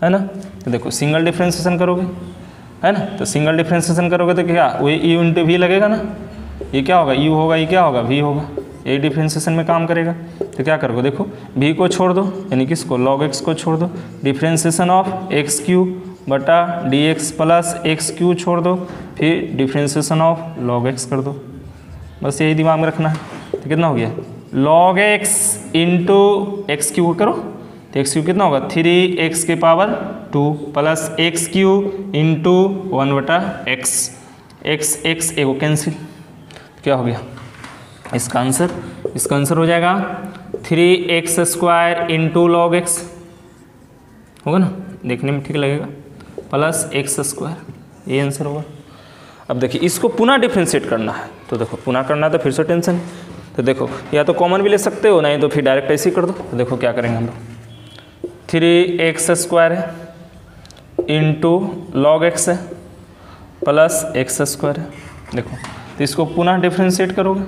है ना। तो देखो सिंगल डिफ्रेंशिएशन करोगे है ना, तो सिंगल डिफ्रेंशिएशन करोगे तो क्या, वही u इंटू वी लगेगा ना, ये क्या होगा, u होगा, ये क्या होगा, v होगा, यही डिफ्रेंशिएशन में काम करेगा। तो क्या करोगे, देखो v को छोड़ दो, यानी किसको, log x को छोड़ दो, डिफ्रेंशिएशन ऑफ एक्स क्यू बटा d x plus x Q छोड़ दो, फिर डिफ्रेंशिएशन ऑफ log x कर दो, बस यही दिमाग में रखना है। तो कितना हो गया, log x into x Q करो, तो एक्स क्यू कितना होगा, 3x के power 2 plus x Q into 1/x, x एगो कैंसिल, क्या हो गया इसका आंसर हो जाएगा 3x square into log x, होगा ना, देखने में ठीक लगेगा, प्लस एक्स स्क्वायर, ये आंसर होगा। अब देखिए इसको पुनः डिफ्रेंशिएट करना है, तो देखो पुनः करना है तो फिर से टेंशन है। तो देखो या तो कॉमन भी ले सकते हो, नहीं तो फिर डायरेक्ट ऐसे ही कर दो। तो देखो क्या करेंगे हम लोग, 3x स्क्वायर है इंटू लॉग एक्स है प्लस एक्स स्क्वायर है। देखो तो इसको पुनः डिफ्रेंशिएट करोगे,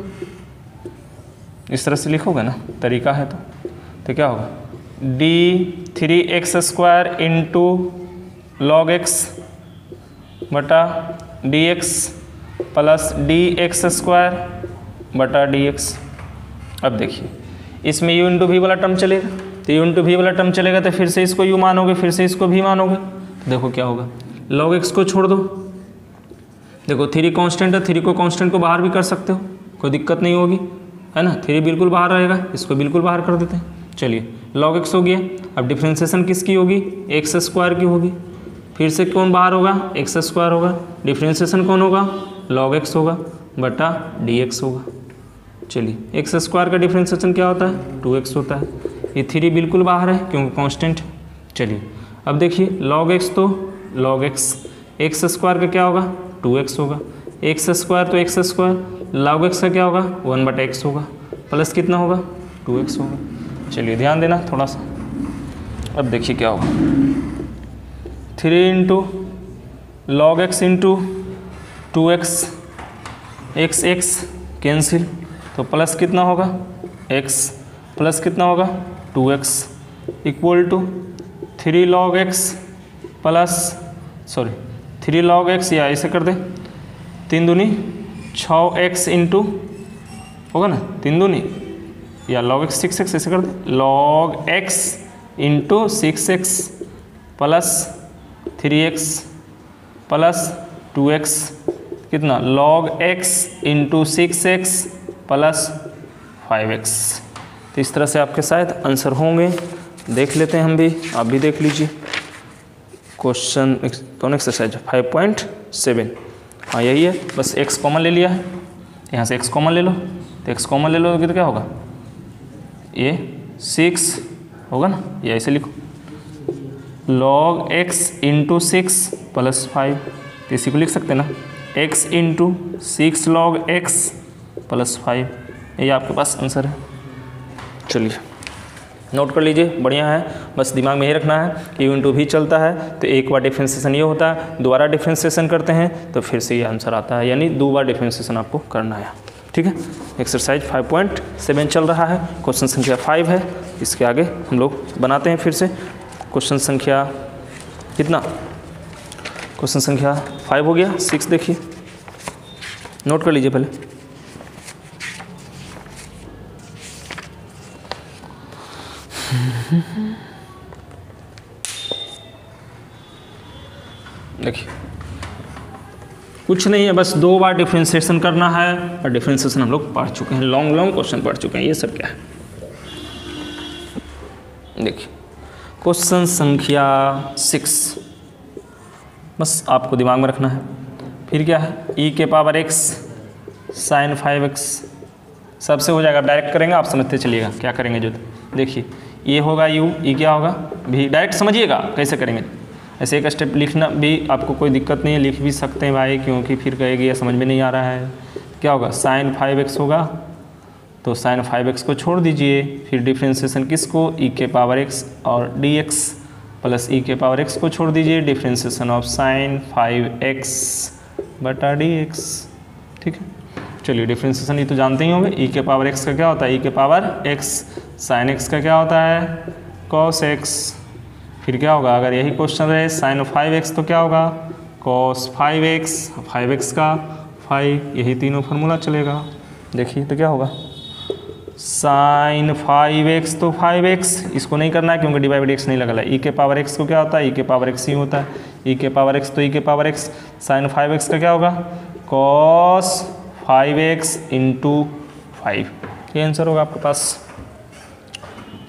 इस तरह से लिखोगे ना, तरीका है तो क्या होगा, d 3x square into log x बटा dx प्लस dx स्क्वायर बटा dx। अब देखिए इसमें u इंटू वी वाला टर्म चलेगा, तो u इंटू वी वाला टर्म चलेगा तो फिर से इसको u मानोगे, फिर से इसको v मानोगे, तो देखो क्या होगा, log x को छोड़ दो, देखो 3 कांस्टेंट है, 3 को कांस्टेंट को बाहर भी कर सकते हो, कोई दिक्कत नहीं होगी है ना, 3 बिल्कुल बाहर रहेगा, इसको बिल्कुल बाहर कर देते हैं। चलिए log x हो गया, अब डिफ्रेंशिएशन किसकी होगी, एक्स स्क्वायर की होगी, फिर से कौन बाहर होगा, एक्स स्क्वायर होगा, डिफ्रेंशिएशन कौन होगा, log x होगा बटा dx होगा। चलिए एक्स स्क्वायर का डिफ्रेंशिएशन क्या होता है, 2x होता है, ये 3 बिल्कुल बाहर है क्योंकि कांस्टेंट है। चलिए अब देखिए log x तो log x, एक्स स्क्वायर का क्या होगा, 2x होगा, एक्स स्क्वायर तो एक्स स्क्वायर, log x का क्या होगा, 1/x होगा, प्लस कितना होगा 2x होगा। चलिए ध्यान देना थोड़ा सा। अब देखिए क्या होगा, 3 into log x into 2x, x cancel, तो प्लस कितना होगा x प्लस कितना होगा 2x equal to 3 log x प्लस 3 log x, या ऐसे कर दे 3 दूनी 6x इंटू होगा ना 3 दूनी, या log x 6x, ऐसे कर दे log x into 6x plus 3x plus 2x कितना log x into 6x plus 5x। तो इस तरह से आपके शायद आंसर होंगे। देख लेते हैं हम भी, आप भी देख लीजिए। क्वेश्चन कौन एक्सरसाइज 5.7, हाँ यही है, बस x कॉमन ले लिया है, यहाँ से x कॉमन ले लो, तो x कॉमन ले लो तो क्या होगा, ये 6 होगा ना, ये ऐसे लिखो log x इंटू 6 प्लस 5, तो इसी को लिख सकते हैं ना x into 6 log x plus 5, ये आपके पास आंसर है। चलिए नोट कर लीजिए, बढ़िया है, बस दिमाग में ये रखना है कि u इंटू भी चलता है तो एक बार डिफ्रेंसिएशन ये होता है, दोबारा डिफ्रेंसिएशन करते हैं तो फिर से ये आंसर आता है, यानी 2 बार डिफ्रेंसिएशन आपको करना है। ठीक है, एक्सरसाइज 5.7 चल रहा है, क्वेश्चन संख्या 5 है। इसके आगे हम लोग बनाते हैं फिर से क्वेश्चन संख्या कितना, क्वेश्चन संख्या 5 हो गया, 6 देखिए, नोट कर लीजिए पहले। देखिए कुछ नहीं है, बस 2 बार डिफ्रेंसिएशन करना है, और डिफ्रेंसिएशन हम लोग पढ़ चुके हैं, लॉन्ग क्वेश्चन पढ़ चुके हैं। ये सब क्या है, देखिए क्वेश्चन संख्या 6, बस आपको दिमाग में रखना है। फिर क्या है, e के पावर x sin 5x, सबसे हो जाएगा, डायरेक्ट करेंगे, आप समझते चलिएगा क्या करेंगे। जो देखिए ये होगा u, e क्या होगा भी, डायरेक्ट समझिएगा कैसे करेंगे। ऐसे एक स्टेप लिखना भी आपको कोई दिक्कत नहीं है, लिख भी सकते हैं भाई, क्योंकि फिर कहेगी ये समझ में नहीं आ रहा है। क्या होगा, sin 5x होगा, तो sin 5x को छोड़ दीजिए, फिर डिफ्रेंसिएशन किसको, e के पावर x और dx प्लस e के पावर x को छोड़ दीजिए, डिफ्रेंसिएशन ऑफ sin 5x बटा dx। ठीक है, चलिए डिफ्रेंसिएशन ये तो जानते ही होंगे, e के पावर x का क्या होता है, e के पावर x, sin x का क्या होता है cos x। फिर क्या होगा, अगर यही क्वेश्चन रहे sin 5x तो क्या होगा cos 5x, 5x का 5, यही तीनों फार्मूला चलेगा। देखिए तो क्या होगा sin 5x तो 5x, इसको नहीं करना है क्योंकि डिवाइड बाई x नहीं लगा है। e के पावर x को क्या होता है, e के पावर x ही होता है, e के पावर x तो e के पावर x, sin 5x का क्या होगा cos 5x इंटू 5, ये आंसर होगा आपके पास।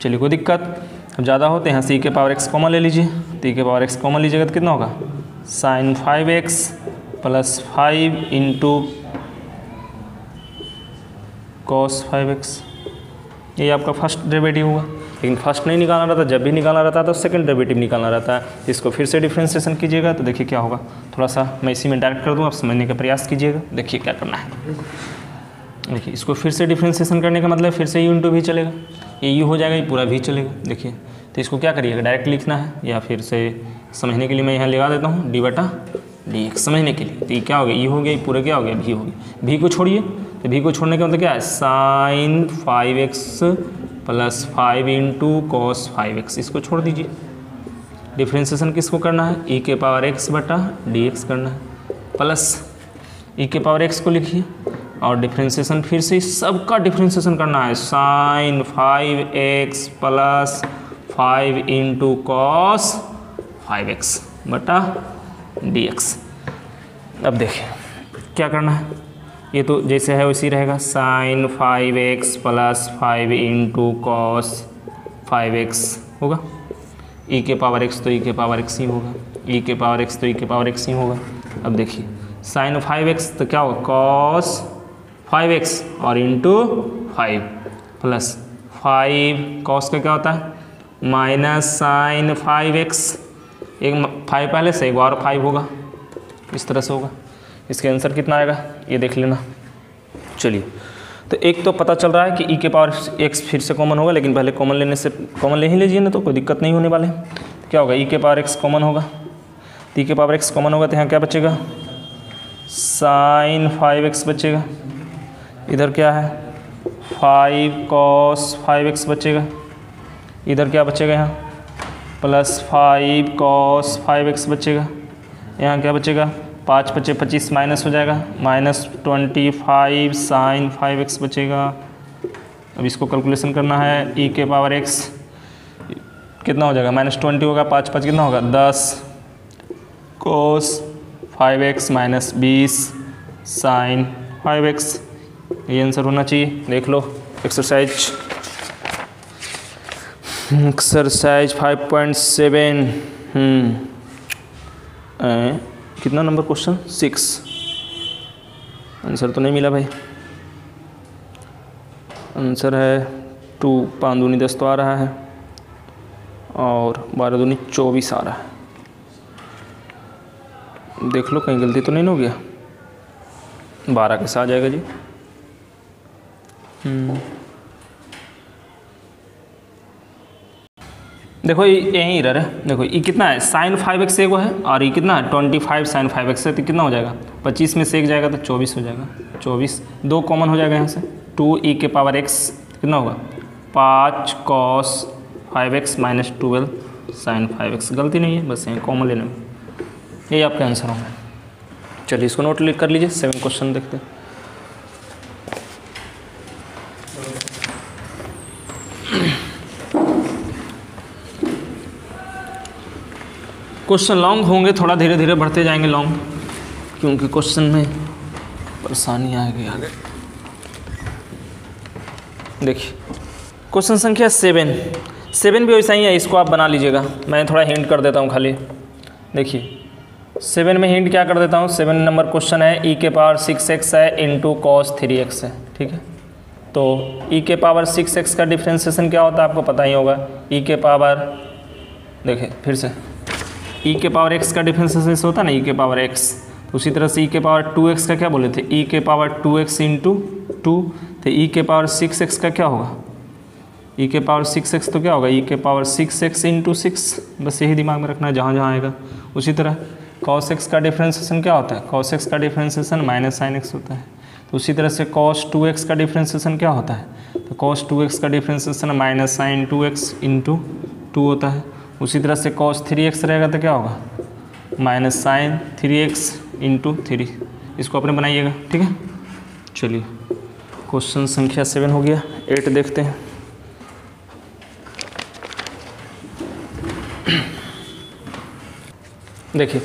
चलिए कोई दिक्कत, अब ज़्यादा होते हैं, यहाँ से e के पावर x कॉमन ले लीजिए, तो e के पावर x कॉमन लीजिएगा तो कितना होगा sin 5x plus 5 into cos 5x, ये आपका फर्स्ट डेरिवेटिव हुआ। लेकिन फर्स्ट नहीं निकालना रहता, जब भी निकालना रहता है तो सेकंड डेरिवेटिव निकालना रहता है। इसको फिर से डिफ्रेंसिएशन कीजिएगा तो देखिए क्या होगा, थोड़ा सा मैं इसी में डायरेक्ट कर दूँ, आप समझने का प्रयास कीजिएगा। देखिए क्या करना है, देखिए इसको फिर से डिफ्रेंसिएशन करने का मतलब फिर से u इंटू भी चलेगा, ये u हो जाएगा, ये पूरा भी चलेगा। देखिए तो इसको क्या करिएगा, डायरेक्ट लिखना है, या फिर से समझने के लिए मैं यहाँ लगा देता हूँ d बटा dx, समझने के लिए। तो ये क्या हो गया, ये हो गया, ये पूरा क्या हो गया, भी हो गया। भी को छोड़िए, तो भी को छोड़ने का मतलब क्या है, sin 5x plus 5 into cos 5x, इसको छोड़ दीजिए। डिफ्रेंसिएशन किसको करना है, e के पावर x बटा dx करना है, प्लस e के पावर x को लिखिए, और डिफ्रेंसिएशन फिर से सबका डिफ्रेंसिएशन करना है, sin 5x plus 5 into cos 5x बटा dx। अब देखिए क्या करना है, ये तो जैसे है वैसे ही रहेगा, sin 5x plus 5 into cos 5x होगा, e के पावर x तो e के पावर x ही होगा, e के पावर x तो e के पावर x ही होगा। अब देखिए sin 5x तो क्या होगा cos 5x और इंटू 5 प्लस 5 cos का क्या होता है माइनस sin 5x, एक 5 पहले से एक और 5 होगा, इस तरह से होगा। इसके आंसर कितना आएगा ये देख लेना। चलिए तो एक तो पता चल रहा है कि ई के पावर एक्स फिर से कॉमन होगा, लेकिन पहले कॉमन लेने से कॉमन ले ही लीजिए ना, तो कोई दिक्कत नहीं होने वाले। क्या होगा, ई के पावर एक्स कॉमन होगा, तो ई के पावर एक्स कॉमन होगा तो यहाँ क्या बचेगा, साइन 5x बचेगा। इधर क्या है 5 cos 5x बचेगा। इधर क्या बचेगा, यहाँ प्लस 5 cos 5x बचेगा। यहाँ क्या बचेगा, 5 बचे 25 माइनस हो जाएगा, माइनस 25 साइन 5x बचेगा। अब इसको कैलकुलेशन करना है, ई के पावर x कितना हो जाएगा, -20 होगा, 5 5 कितना होगा 10 cos 5x minus 20 sign 5x। ये आंसर होना चाहिए। देख लो एक्सरसाइज 5.7 कितना नंबर क्वेश्चन 6। आंसर तो नहीं मिला भाई, आंसर है 2, 5 दूनी 10 तो आ रहा है और 12 दूनी 24 आ रहा है। देख लो कहीं गलती तो नहीं हो गया, 12 कैसे आ जाएगा जी। देखो यही एरर है। देखो ये कितना है, साइन 5x एगो है और ये कितना है 25 साइन 5x है, तो कितना हो जाएगा 25 में से एक जाएगा तो 24 हो जाएगा। 24 2 कॉमन हो जाएगा यहाँ से, 2 ई के पावर x कितना होगा 5 cos 5x minus 12 sign 5x। गलती नहीं है, बस यहीं कॉमन लेने में, यही आपका आंसर होगा। चलिए इसको नोट लिख कर लीजिए। 7 क्वेश्चन देखते हैं। क्वेश्चन लॉन्ग होंगे, थोड़ा धीरे धीरे बढ़ते जाएंगे लॉन्ग, क्योंकि क्वेश्चन में परेशानी आएगी आगे। देखिए क्वेश्चन संख्या 7 भी वैसा ही है, इसको आप बना लीजिएगा। मैं थोड़ा हिंट कर देता हूँ खाली। देखिए 7 में हिंट क्या कर देता हूँ, 7 नंबर क्वेश्चन है ई के पावर 6x है इंटू cos 3x है, ठीक है। तो ई के पावर 6x का डिफ्रेंशिएशन क्या होता है आपको पता ही होगा। ई के पावर, देखिए फिर से ई के पावर x का डिफ्रेंशिएशन होता है ना, ई के पावर x। उसी तरह से ई के पावर 2x का क्या बोले थे, ई के पावर 2x इंटू 2। तो ई के पावर 6x का क्या होगा, ई के पावर 6x तो क्या होगा, ई के पावर 6x इंटू 6। बस यही दिमाग में रखना है जहाँ जहाँ आएगा। उसी तरह cos x का डिफ्रेंशिएशन क्या होता है, cos x का डिफ्रेंशिएशन माइनस साइन x होता है। तो उसी तरह से cos 2x का डिफ्रेंशिएशन क्या होता है, तो cos 2x का differentiation minus sign 2x into 2 होता है। उसी तरह से cos 3x रहेगा तो क्या होगा, माइनस साइन 3x इंटू 3। इसको अपने बनाइएगा, ठीक है। चलिए क्वेश्चन संख्या 7 हो गया। 8 देखते हैं। देखिए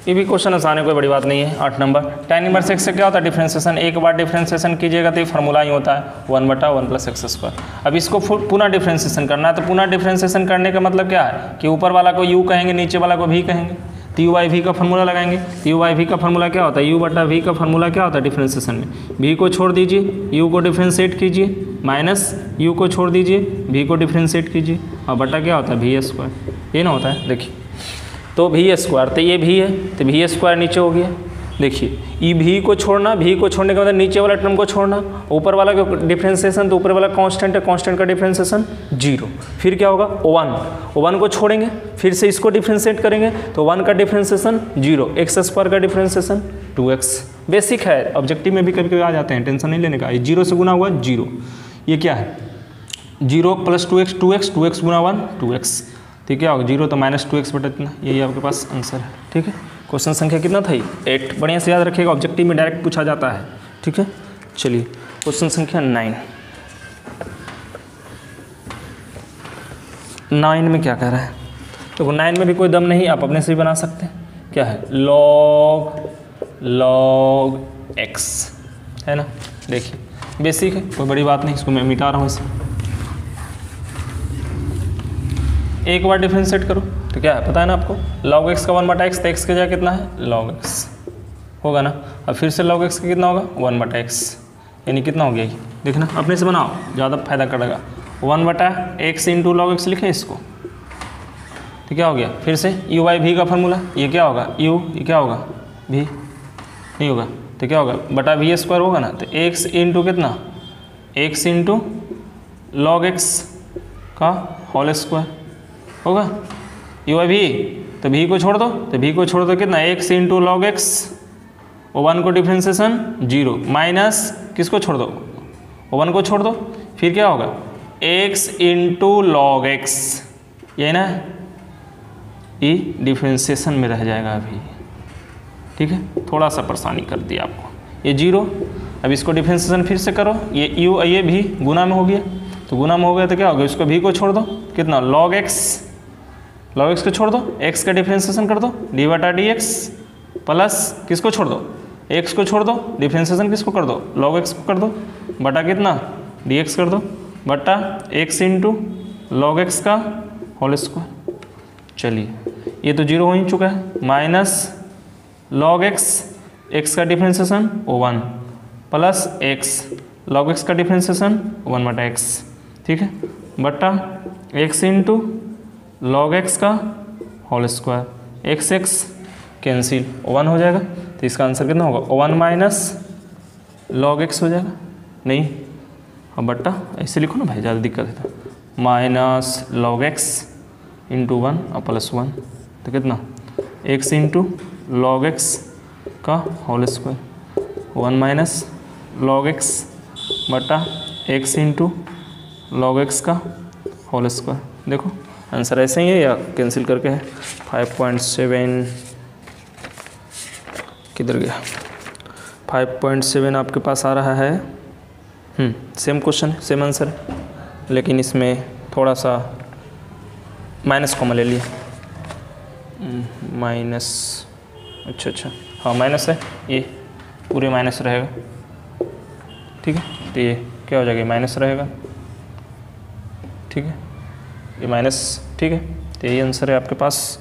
ये भी क्वेश्चन आसान है, कोई बड़ी बात नहीं है। 8 नंबर tan इनवर्स x से क्या होता है डिफ्रेंशिएशन, एक बार डिफ्रेंशिएशन कीजिएगा तो ये फार्मूला ही होता है 1/1 + x²। अब इसको पुनः डिफ्रेंशिएशन करना है, तो पुनः डिफ्रेंशिएशन करने का मतलब क्या है कि ऊपर वाला को u कहेंगे, नीचे वाला को v कहेंगे। तो u/v का फार्मूला लगाएंगे। तो u/v का फार्मूला क्या होता है, u/v का फार्मूला क्या होता है डिफ्रेंशिएशन में, v को छोड़ दीजिए, u को डिफ्रेंशिएट कीजिए, माइनस u को छोड़ दीजिए, v को डिफ्रेंशिएट कीजिए, और बटा क्या होता है v²। ये ना होता है। देखिए तो v², तो ये v है तो v² नीचे हो गया। देखिए ई v को छोड़ना, v को छोड़ने का मतलब नीचे वाला टर्म को छोड़ना, ऊपर वाला का डिफ्रेंशिएशन, तो ऊपर वाला कांस्टेंट है, कांस्टेंट का डिफ्रेंशिएशन 0। फिर क्या होगा 1 को छोड़ेंगे, फिर से इसको डिफ्रेंशिएट करेंगे तो 1 का डिफ्रेंशिएशन 0, x² का डिफ्रेंशिएशन 2x। बेसिक है, ऑब्जेक्टिव में भी कभी कभी आ जाते हैं, टेंशन नहीं लेने का। 0 से गुना हुआ 0, ये क्या है 0 + 2x 2x गुना 1 2x, तो क्या होगा 0 तो -2x बटा इतना। यही आपके पास आंसर है, ठीक है। क्वेश्चन संख्या कितना था, 8। बढ़िया से याद रखिएगा, ऑब्जेक्टिव में डायरेक्ट पूछा जाता है, ठीक है। चलिए क्वेश्चन संख्या 9 में क्या कह रहा है, तो 9 में भी कोई दम नहीं, आप अपने से भी बना सकते हैं। क्या है log x है ना। देखिए बेसिक है, कोई बड़ी बात नहीं, इसको मैं मिटा रहा हूँ इसे। एक बार डिफ्रेंशिएट करो तो क्या है पता है ना आपको, log x का 1/x, तो x की जगह कितना है log x होगा ना। अब फिर से log x का कितना होगा 1/x, यानी कितना हो गया ये, देखना अपने से बनाओ, ज़्यादा फायदा करेगा। 1/x इंटू log x लिखें इसको, तो क्या हो गया फिर से u/v का फार्मूला, ये क्या होगा u, ये क्या होगा v नहीं होगा, तो क्या होगा बटा v² होगा ना। तो x इंटू कितना x इंटू लॉग एक्स का होल स्क्वायर होगा। यू है भी, तो भी को छोड़ दो, तो भी को छोड़ दो कितना, x इंटू लॉग एक्स, ओ वन को डिफ्रेंसिएशन 0 माइनस किसको छोड़ दो, ओ वन को छोड़ दो, फिर क्या होगा x इंटू लॉग एक्स, ये ना ये डिफ्रेंसिएशन में रह जाएगा अभी, ठीक है। थोड़ा सा परेशानी कर दिया आपको, ये 0, अब इसको डिफ्रेंसिएशन फिर से करो, ये भी गुना में हो गया, तो गुना में हो गया तो क्या होगा, इसको भी को छोड़ दो, कितना लॉग एक्स को छोड़ दो, x का डिफ्रेंसिएशन कर दो डी बटा डी एक्स, प्लस किसको छोड़ दो, x को छोड़ दो, डिफ्रेंसिएशन किसको कर दो, लॉग x को कर दो, बटा कितना dx कर दो, बटा x इंटू लॉग एक्स का होल स्क्वायर। चलिए ये तो 0 हो ही चुका है, माइनस लॉग x का differentiation O1 plus x log x का डिफ्रेंसिएशन 1 बटा x, ठीक है, बटा x इंटू लॉग एक्स का होल स्क्वायर, x कैंसिल, 1 हो जाएगा, तो इसका आंसर कितना होगा, 1 माइनस लॉग एक्स हो जाएगा, नहीं अब बट्टा ऐसे लिखो ना भाई, ज़्यादा दिक्कत है, तो माइनस लॉग एक्स इंटू 1 और प्लस 1, तो कितना x इंटू लॉग एक्स का whole square, 1 minus log x बटा x इंटू लॉग एक्स का होल स्क्वायर। देखो आंसर ऐसे ही है या कैंसिल करके है, 5.7 किधर गया, 5.7 आपके पास आ रहा है। सेम क्वेश्चन है, सेम आंसर है, लेकिन इसमें थोड़ा सा माइनस कॉमन ले लिया, माइनस, अच्छा हाँ माइनस है, ये पूरे माइनस रहेगा, ठीक है, तो ये क्या हो जाएगा, माइनस रहेगा, ठीक है, ये माइनस, ठीक है, तो यही आंसर है आपके पास,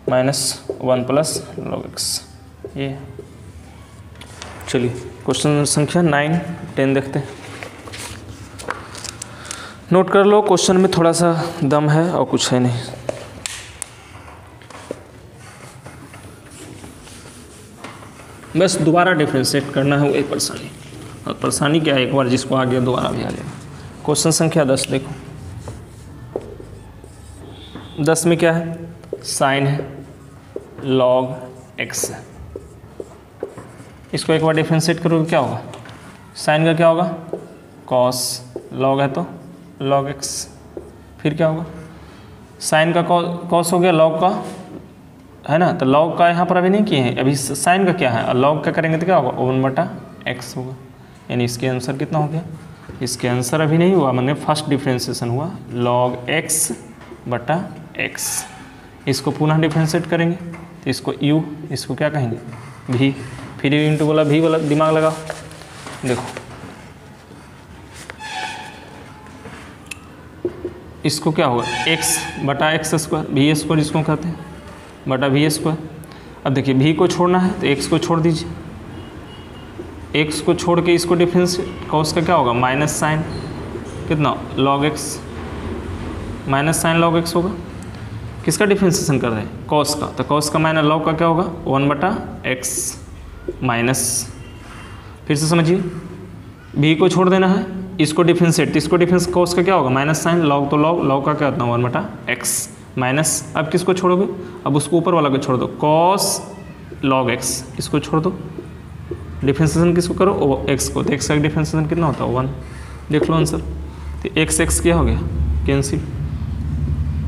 -1 प्लस लॉग एक्स, ये। चलिए क्वेश्चन संख्या 9, 10 देखते हैं, नोट कर लो, क्वेश्चन में थोड़ा सा दम है और कुछ है नहीं। बस दोबारा डिफ्रेंशिएट करना है, वही परेशानी, और परेशानी क्या है, एक बार जिसको आ गया दोबारा भी आ जाएगा। क्वेश्चन संख्या 10 देखो, 10 में क्या है, साइन है, लॉग एक्स है, इसको एक बार डिफ्रेंशिएट करोगे क्या होगा, साइन का क्या होगा कॉस, लॉग है तो लॉग एक्स, फिर क्या होगा, साइन का कॉस हो गया, लॉग का है ना, तो लॉग का यहाँ पर अभी नहीं किए हैं, अभी साइन का क्या है, और लॉग का करेंगे तो क्या होगा, 1 बटा एक्स होगा, यानी इसके आंसर कितना हो गया, इसके आंसर अभी नहीं हुआ, मैंने फर्स्ट डिफ्रेंशिएशन हुआ लॉग एक्स बटा एक्स, इसको पुनः डिफ्रेंशिएट करेंगे तो इसको u, इसको क्या कहेंगे v, फिर u इंटू बोला v वाला दिमाग लगाओ, देखो इसको क्या होगा x बटा एक्स स्क्वायर, वी स्क्वायर इसको कहते हैं, बटा वी स्क्वायर। अब देखिए v को छोड़ना है तो x को छोड़ दीजिए, x को छोड़ के इसको डिफ्रेंशिएट, कॉस का क्या होगा माइनस साइन कितना log x, minus sign log x होगा, किसका डिफ्रेंशिएशन कर रहे हैं कॉस का, तो कॉस का माइनस लॉग का क्या होगा 1 बटा एक्स माइनस, फिर से समझिए भी को छोड़ देना है, इसको डिफ्रेंशिएट, इसको डिफ्रेंस कॉस का क्या होगा माइनस साइन, लॉग तो लॉग, लॉग का क्या होता है 1 बटा एक्स माइनस, अब किसको छोड़ोगे, अब उसको ऊपर वाला को छोड़ दो, कॉस लॉग एक्स, इसको छोड़ दो, डिफ्रेंशिएशन किसको करो एक्स को, तो एक्स का डिफ्रेंशिएशन कितना होता है 1, देख लो आंसर, तो एक्स क्या हो गया कैंसिल,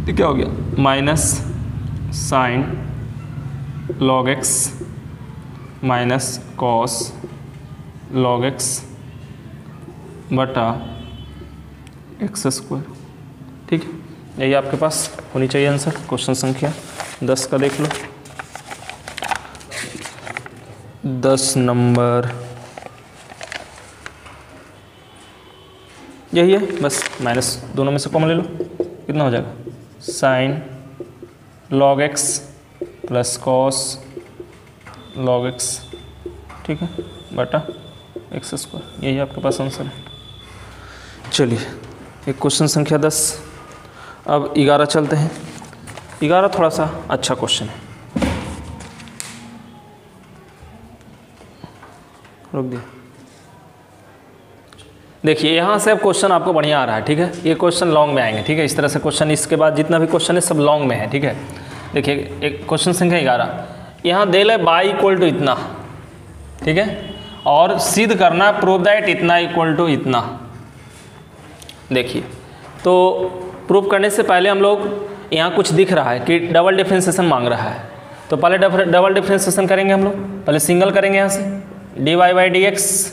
तो क्या हो गया minus sign log x minus cos log x बटा एक्स स्क्वायर, ठीक है, यही आपके पास होनी चाहिए आंसर। क्वेश्चन संख्या 10 का देख लो, 10 नंबर यही है, बस माइनस दोनों में से कॉमन ले लो, कितना हो जाएगा sign log x plus cos log x, ठीक है, बटा एक्स स्क्वायर, यही आपके पास आंसर है। चलिए एक क्वेश्चन संख्या 10, अब 11 चलते हैं, 11 थोड़ा सा अच्छा क्वेश्चन है, रुक दिया, देखिए यहाँ से अब क्वेश्चन आपको बढ़िया आ रहा है, ठीक है। ये क्वेश्चन लॉन्ग में आएंगे, ठीक है। इस तरह से क्वेश्चन इसके बाद जितना भी क्वेश्चन है सब लॉन्ग में है, ठीक है। देखिए एक क्वेश्चन संख्या 11, यहाँ देल है बाई इक्वल टू इतना, ठीक है, और सिद्ध करना प्रूव दैट इतना इक्वल टू इतना। देखिए तो प्रूव करने से पहले हम लोग यहाँ कुछ दिख रहा है कि डबल डिफरेंशिएशन मांग रहा है, तो पहले डबल डिफरेंशिएशन करेंगे हम लोग। पहले सिंगल करेंगे यहाँ से dy बाई डी एक्स,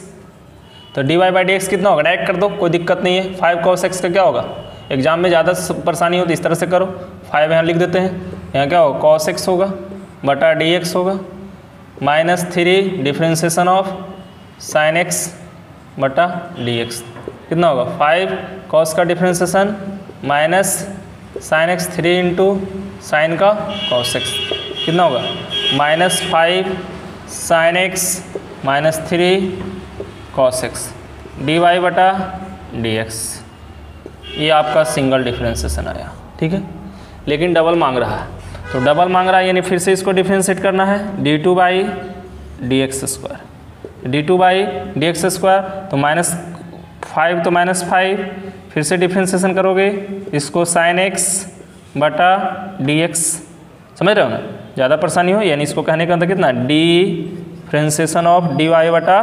तो dy बाई डी एक्स कितना होगा, डायरेक्ट कर दो, कोई दिक्कत नहीं है। 5 cos x का क्या होगा, एग्जाम में ज़्यादा परेशानी होती है, इस तरह से करो। 5 यहाँ लिख देते हैं, यहाँ क्या होगा cos x होगा बटा dx होगा, -3 डिफरेंशिएशन ऑफ sin x बटा dx कितना होगा 5 cos का differentiation minus sin x 3 into sine का cos x कितना होगा -5 sin x -3 cos x dy बटा dx। ये आपका सिंगल डिफरेंशिएशन आया, ठीक है। लेकिन डबल मांग रहा है, तो डबल मांग रहा है यानी फिर से इसको डिफरेंशिएट करना है, d2 by D x square, d2 by D x square, तो -5 तो -5, फिर से डिफरेंशिएशन करोगे इसको sin x बटा dx, समझ रहे हो ना। ज़्यादा परेशानी हो यानी इसको कहने का मतलब कितना, डिफरेंशिएशन ऑफ dy बटा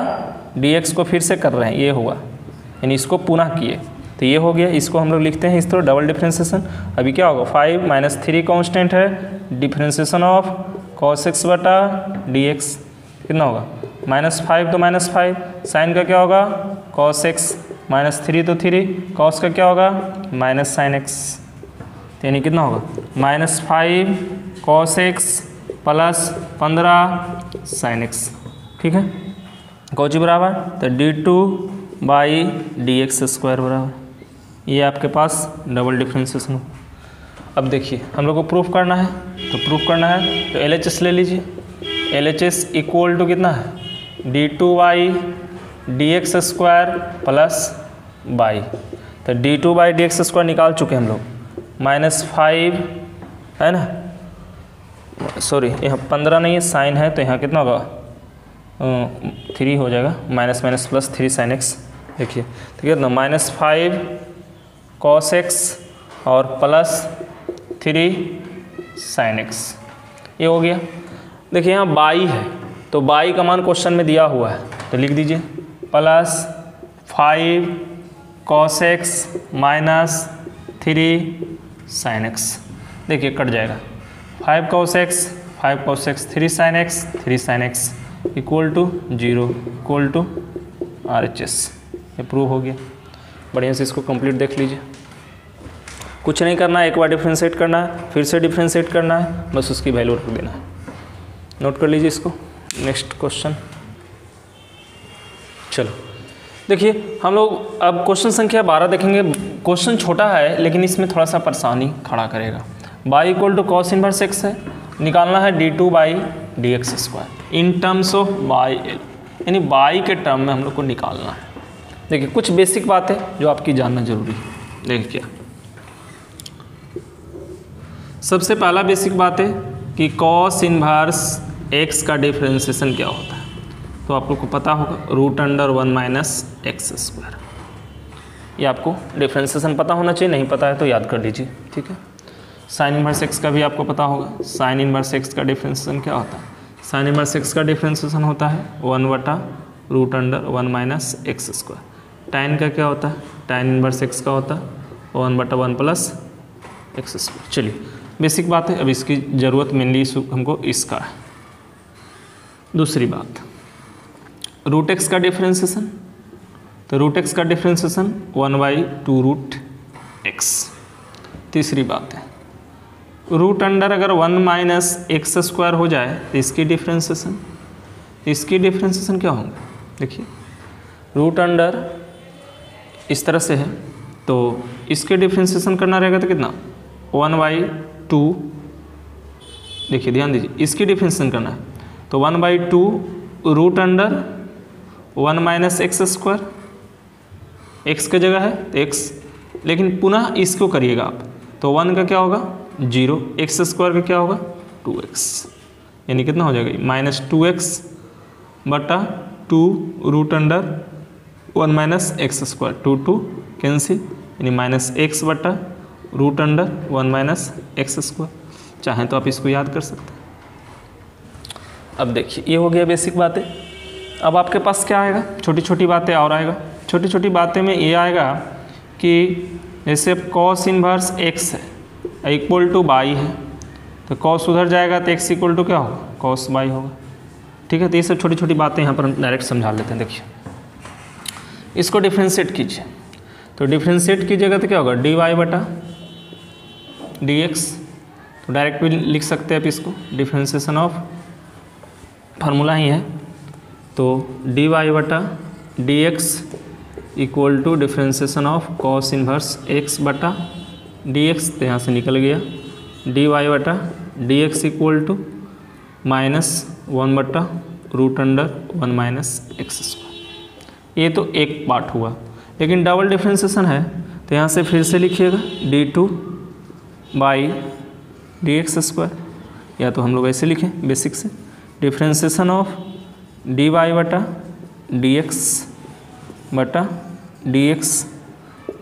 dx को फिर से कर रहे हैं, ये हुआ यानी इसको पुनः किए, तो ये हो गया। इसको हम लोग लिखते हैं इस तरह डबल डिफरेंशिएशन। अभी क्या होगा 5 -3 कांस्टेंट है, डिफरेंशिएशन ऑफ cos x बटा dx कितना होगा -5 तो -5, साइन का क्या होगा cos x, -3 तो 3, cos का क्या होगा -sin x, यानी कितना होगा -5 cos x plus 15 sin x, ठीक है। कौची बराबर, तो d2 by D x square बराबर, ये आपके पास डबल डिफरेंशिएशन हो। अब देखिए हम लोग को प्रूफ करना है, तो प्रूफ करना है तो LHS ले लीजिए। LHS इक्वल टू कितना है d2 by D x square plus by, तो d2 by D x square निकाल चुके हम लोग, -5 है ना, सॉरी यहाँ 15 नहीं है, साइन है, तो यहाँ कितना होगा 3 हो जाएगा, minus minus plus 3 sin x। देखिए तो कितना -5 cos x और प्लस 3 sin x, ये हो गया। देखिए यहाँ बाई है, तो बाई का मान क्वेश्चन में दिया हुआ है, तो लिख दीजिए plus 5 cos x minus 3 sin x। देखिए कट जाएगा 5 cos x 3 sin x 3 sin x equal to 0 equal to RHS। ये प्रूव हो गया। बढ़िया से इसको कंप्लीट देख लीजिए, कुछ नहीं करना है, एक बार डिफरेंशिएट करना है, फिर से डिफरेंशिएट करना है, बस उसकी वैल्यू रख देना है। नोट कर लीजिए इसको। नेक्स्ट क्वेश्चन, चलो देखिए हम लोग अब क्वेश्चन संख्या 12 देखेंगे। क्वेश्चन छोटा है लेकिन इसमें थोड़ा सा परेशानी खड़ा करेगा। Y equal to cos inverse x है, निकालना है d2 by D x square in terms of y एल, यानी बाई के टर्म में हम लोग को निकालना है। देखिए कुछ बेसिक बात है जो आपकी जानना जरूरी है। देखिए क्या, सबसे पहला बेसिक बात है कि कॉस इनवर्स एक्स का डिफरेंशिएशन क्या होता है, तो आप लोग को पता होगा √1 माइनस एक्स स्क्वायर। ये आपको डिफरेंशिएशन पता होना चाहिए, नहीं पता है तो याद कर लीजिए, ठीक है। साइन इनवर्स एक्स का भी आपको पता होगा, साइन इनवर्स एक्स का डिफरेंशिएशन क्या होता है, साइन इनवर्स एक्स का डिफरेंशिएशन होता है 1/√1 माइनस एक्स स्क्वायर। टाइन का क्या होता है, टाइन इनवर्स एक्स का होता है 1/1 प्लस एक्स स्क्वायर। चलिए बेसिक बात है, अब इसकी ज़रूरत मेनली हमको इसका है। दूसरी बात √x का डिफरेंशिएशन, तो √x का डिफरेंशिएशन 1/2√x। तीसरी बात है √, अगर 1 माइनस एक्स स्क्वायर हो जाए तो इसकी डिफरेंशिएशन, क्या होंगे, देखिए √, इस तरह से है तो इसके डिफरेंशिएशन करना रहेगा तो कितना 1/2, देखिए ध्यान दीजिए इसकी डिफरेंशिएशन करना है तो 1/2 √1 माइनस एक्स स्क्वायर, एक्स की जगह है तो एक्स, लेकिन पुनः इसको करिएगा आप तो 1 का क्या होगा 0, एक्स स्क्वायर का क्या होगा 2x, यानी कितना हो जाएगा -2x बटा 2 √, 1 माइनस एक्स स्क्वायर, 2 कैंसिल, यानी माइनस एक्स बटा root under 1 minus x square. चाहें तो आप इसको याद कर सकते हैं। अब देखिए ये हो गया बेसिक बातें। अब आपके पास क्या आएगा, छोटी छोटी बातें और आएगा। छोटी छोटी बातें में ये आएगा कि जैसे कॉस इनवर्स एक्स है इक्वल टू बाई है, तो कॉस उधर जाएगा तो एक्स इक्वल टू क्या होगा, कॉस बाई होगा। ठीक है, तो ये सब छोटी छोटी बातें यहाँ पर हम डायरेक्ट समझा लेते हैं। देखिए इसको डिफ्रेंशिएट कीजिए, तो डिफ्रेंशिएट कीजिएगा तो क्या होगा, डी वाई बटा डी एक्स। तो डायरेक्ट भी लिख सकते हैं आप इसको, डिफ्रेंशिएशन ऑफ फार्मूला ही है, तो डी वाई बटा d x equal to differentiation of cos inverse x बटा डी एक्स। तो यहाँ से निकल गया डी वाई बटा d x equal to minus 1 बटा root under 1 minus x square. ये तो एक पार्ट हुआ, लेकिन डबल डिफ्रेंशिएशन है तो यहाँ से फिर से लिखिएगा d2 by D x square, या तो हम लोग ऐसे लिखें बेसिक से, डिफ्रेंशिएशन ऑफ डी वाई बटा डी एक्स बटा d x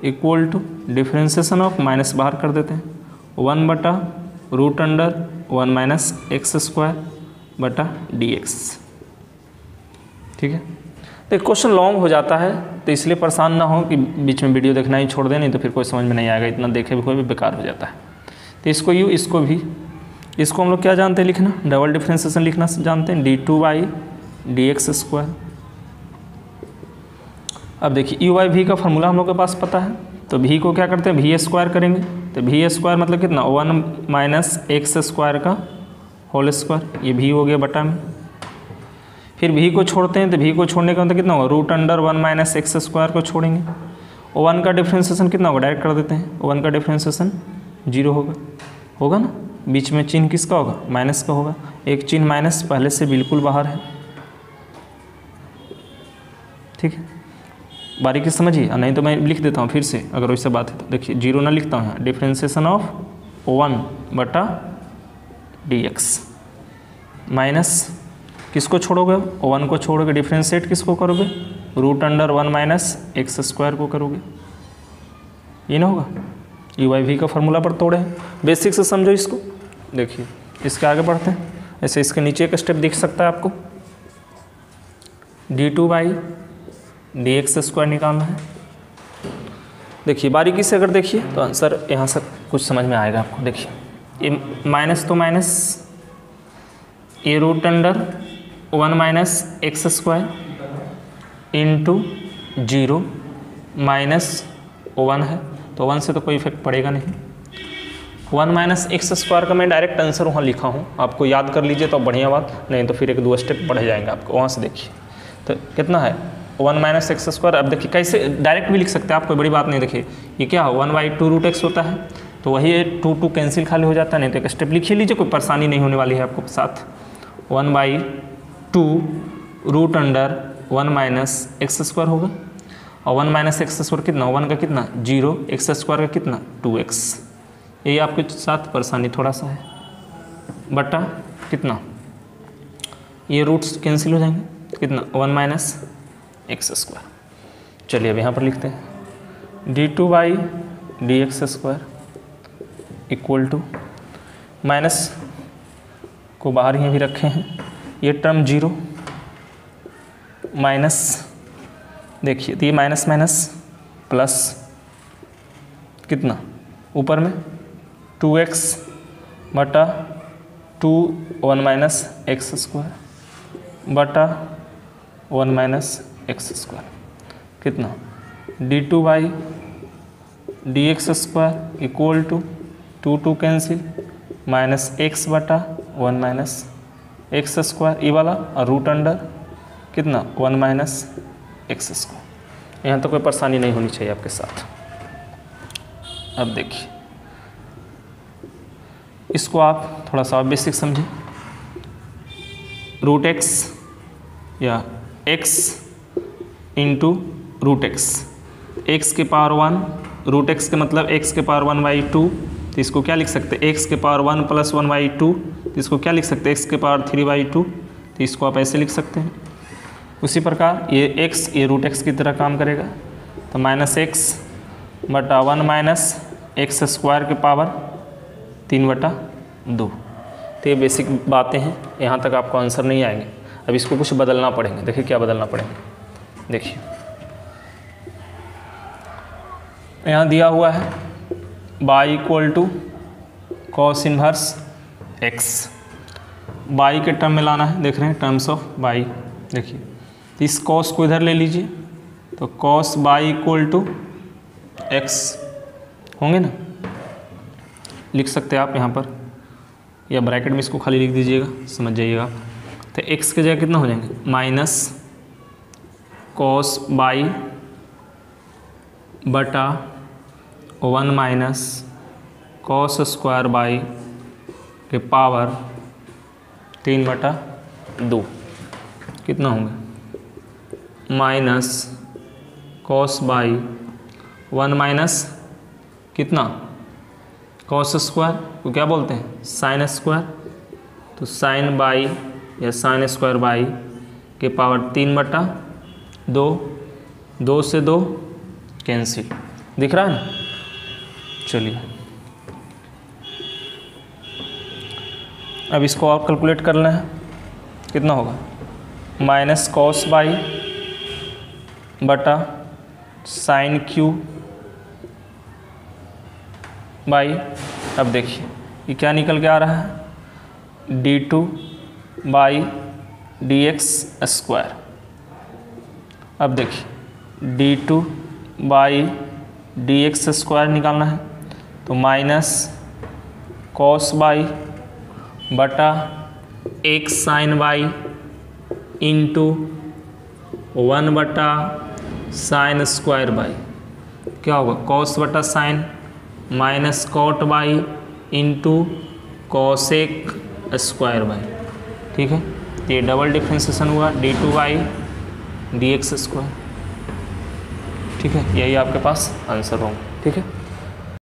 equal to differentiation of, minus बाहर कर देते हैं, 1 बटा root under 1 minus x square बटा डी एक्स। ठीक है, तो क्वेश्चन लॉन्ग हो जाता है, तो इसलिए परेशान ना हो कि बीच में वीडियो देखना ही छोड़ दें, नहीं तो फिर कोई समझ में नहीं आएगा, इतना देखे भी कोई भी बेकार हो जाता है। तो इसको यू, इसको भी, इसको हम लोग क्या जानते हैं लिखना, डबल डिफ्रेंशिएशन लिखना जानते हैं, d2 by D x square. अब देखिए यू बाई वी का फार्मूला हम लोग के पास पता है, तो v को क्या करते हैं, वी स्क्वायर करेंगे, तो वी स्क्वायर मतलब कितना, 1 माइनस एक्स स्क्वायर का होल स्क्वायर, ये v हो गया बटा में। फिर v को छोड़ते हैं, तो v को छोड़ने का मतलब कितना होगा, root under 1 minus x square को छोड़ेंगे, 1 का डिफ्रेंशिएशन कितना होगा, डायरेक्ट कर देते हैं, 1 का डिफ्रेंशिएशन 0 होगा ना, बीच में चिन्ह किसका होगा, माइनस का होगा, एक चिन्ह माइनस पहले से बिल्कुल बाहर है। ठीक है, बारीकी समझिए, नहीं तो मैं लिख देता हूँ फिर से, अगर वैसे बात है तो। देखिए 0 ना लिखता हूँ यहाँ, डिफ्रेंशिएशन ऑफ 1 बटा डी एक्स माइनस किसको छोड़ोगे, 1 को छोड़ोगे, डिफ्रेंशिएट किसको करोगे, root under 1 minus x square को करोगे, ये ना होगा। यू बाई वी का फार्मूला पर तोड़े हैं, बेसिक से समझो इसको। देखिए इसके आगे बढ़ते हैं, ऐसे इसके नीचे एक स्टेप दिख सकता है आपको, d2 by D x square निकालना है। देखिए बारीकी से अगर देखिए तो आंसर यहाँ से कुछ समझ में आएगा आपको। देखिए ये माइनस तो माइनस, ये root under 1 minus x square into 0 minus 1 है, तो 1 से तो कोई इफेक्ट पड़ेगा नहीं। 1 माइनस एक्स स्क्वायर का मैं डायरेक्ट आंसर वहाँ लिखा हूँ, आपको याद कर लीजिए तो बढ़िया बात, नहीं तो फिर 1-2 स्टेप बढ़ जाएंगे आपको। वहाँ से देखिए तो कितना है, 1 माइनस एक्स स्क्वायर। अब देखिए कैसे डायरेक्ट भी लिख सकते हैं आप, कोई बड़ी बात नहीं। देखिए ये क्या हो, 1/2 रूट एक्स होता है, तो वही 2 कैंसिल खाली हो जाता है, नहीं तो एक स्टेप लिखिए लीजिए, कोई परेशानी नहीं होने वाली है आपको साथ। 1/2 root under 1 minus x square होगा, और 1 माइनस एक्स स्क्वायर कितना, 1 का कितना 0, एक्स स्क्वायर का कितना 2x। यही आपके साथ परेशानी थोड़ा सा है, बटा कितना, ये रूट्स कैंसिल हो जाएंगे, कितना 1 माइनस एक्स स्क्वायर। चलिए अब यहाँ पर लिखते हैं d2 by D x square equal to, minus को बाहर ही भी रखे हैं, ये टर्म 0 माइनस, देखिए तो ये माइनस माइनस प्लस कितना ऊपर में 2x बटा 1 माइनस एक्स स्क्वायर बटा 1 माइनस एक्स स्क्वायर, कितना d2 by D x square equal to 2 cancel minus x बटा 1 माइनस एक्स स्क्वायर, ये वाला, और रूट अंडर कितना 1 माइनस एक्स स्क्वायर। यहाँ तो कोई परेशानी नहीं होनी चाहिए आपके साथ। अब देखिए इसको आप थोड़ा सा बेसिक समझिए, रूट एक्स या x into root x, x के पावर 1, रूट एक्स का मतलब x के पावर 1/2, तो इसको क्या लिख सकते हैं, x के पावर 1 प्लस 1/2, तो इसको क्या लिख सकते हैं, x के पावर 3/2, तो इसको आप ऐसे लिख सकते हैं। उसी प्रकार ये x ये रूट x की तरह काम करेगा, तो -x बटा 1 माइनस एक्स स्क्वायर के पावर 3/2। तो ये बेसिक बातें हैं, यहाँ तक आपको आंसर नहीं आएंगे। अब इसको कुछ बदलना पड़ेंगे। देखिए क्या बदलना पड़ेंगे, देखिए यहाँ दिया हुआ है y = cos inverse x, y के टर्म में लाना है, देख रहे हैं टर्म्स ऑफ y। देखिए इस cos को इधर ले लीजिए, तो cos y = x होंगे ना, लिख सकते हैं आप यहाँ पर, या ब्रैकेट में इसको खाली लिख दीजिएगा, समझ जाइएगा। तो x के जगह कितना हो जाएंगे, माइनस cos y बटा 1 माइनस cos स्क्वायर y के पावर 3/2 कितना होंगे, माइनस cos y 1 माइनस कितना cos स्क्वायर को क्या बोलते हैं, साइन स्क्वायर, तो साइन बाई या साइन स्क्वायर बाई के पावर 3/2, 2 से 2 कैंसिल, दिख रहा है ना। चलिए अब इसको और कैलकुलेट करना है, कितना होगा, माइनस cos बाई बटा साइन क्यू बाई, अब देखिए ये क्या निकल के आ रहा है, d2/dx स्क्वायर। अब देखिए d2/dx स्क्वायर निकालना है, तो माइनस cos बाई बटा 1 साइन बाई इंटू 1 बटा साइन स्क्वायर बाई, क्या होगा, cos बटा sine minus cot by into cosec square by. ठीक है, ये डबल डिफ्रेंसिएशन हुआ d2/dx स्क्वायर। ठीक है, यही आपके पास आंसर होगा। ठीक है।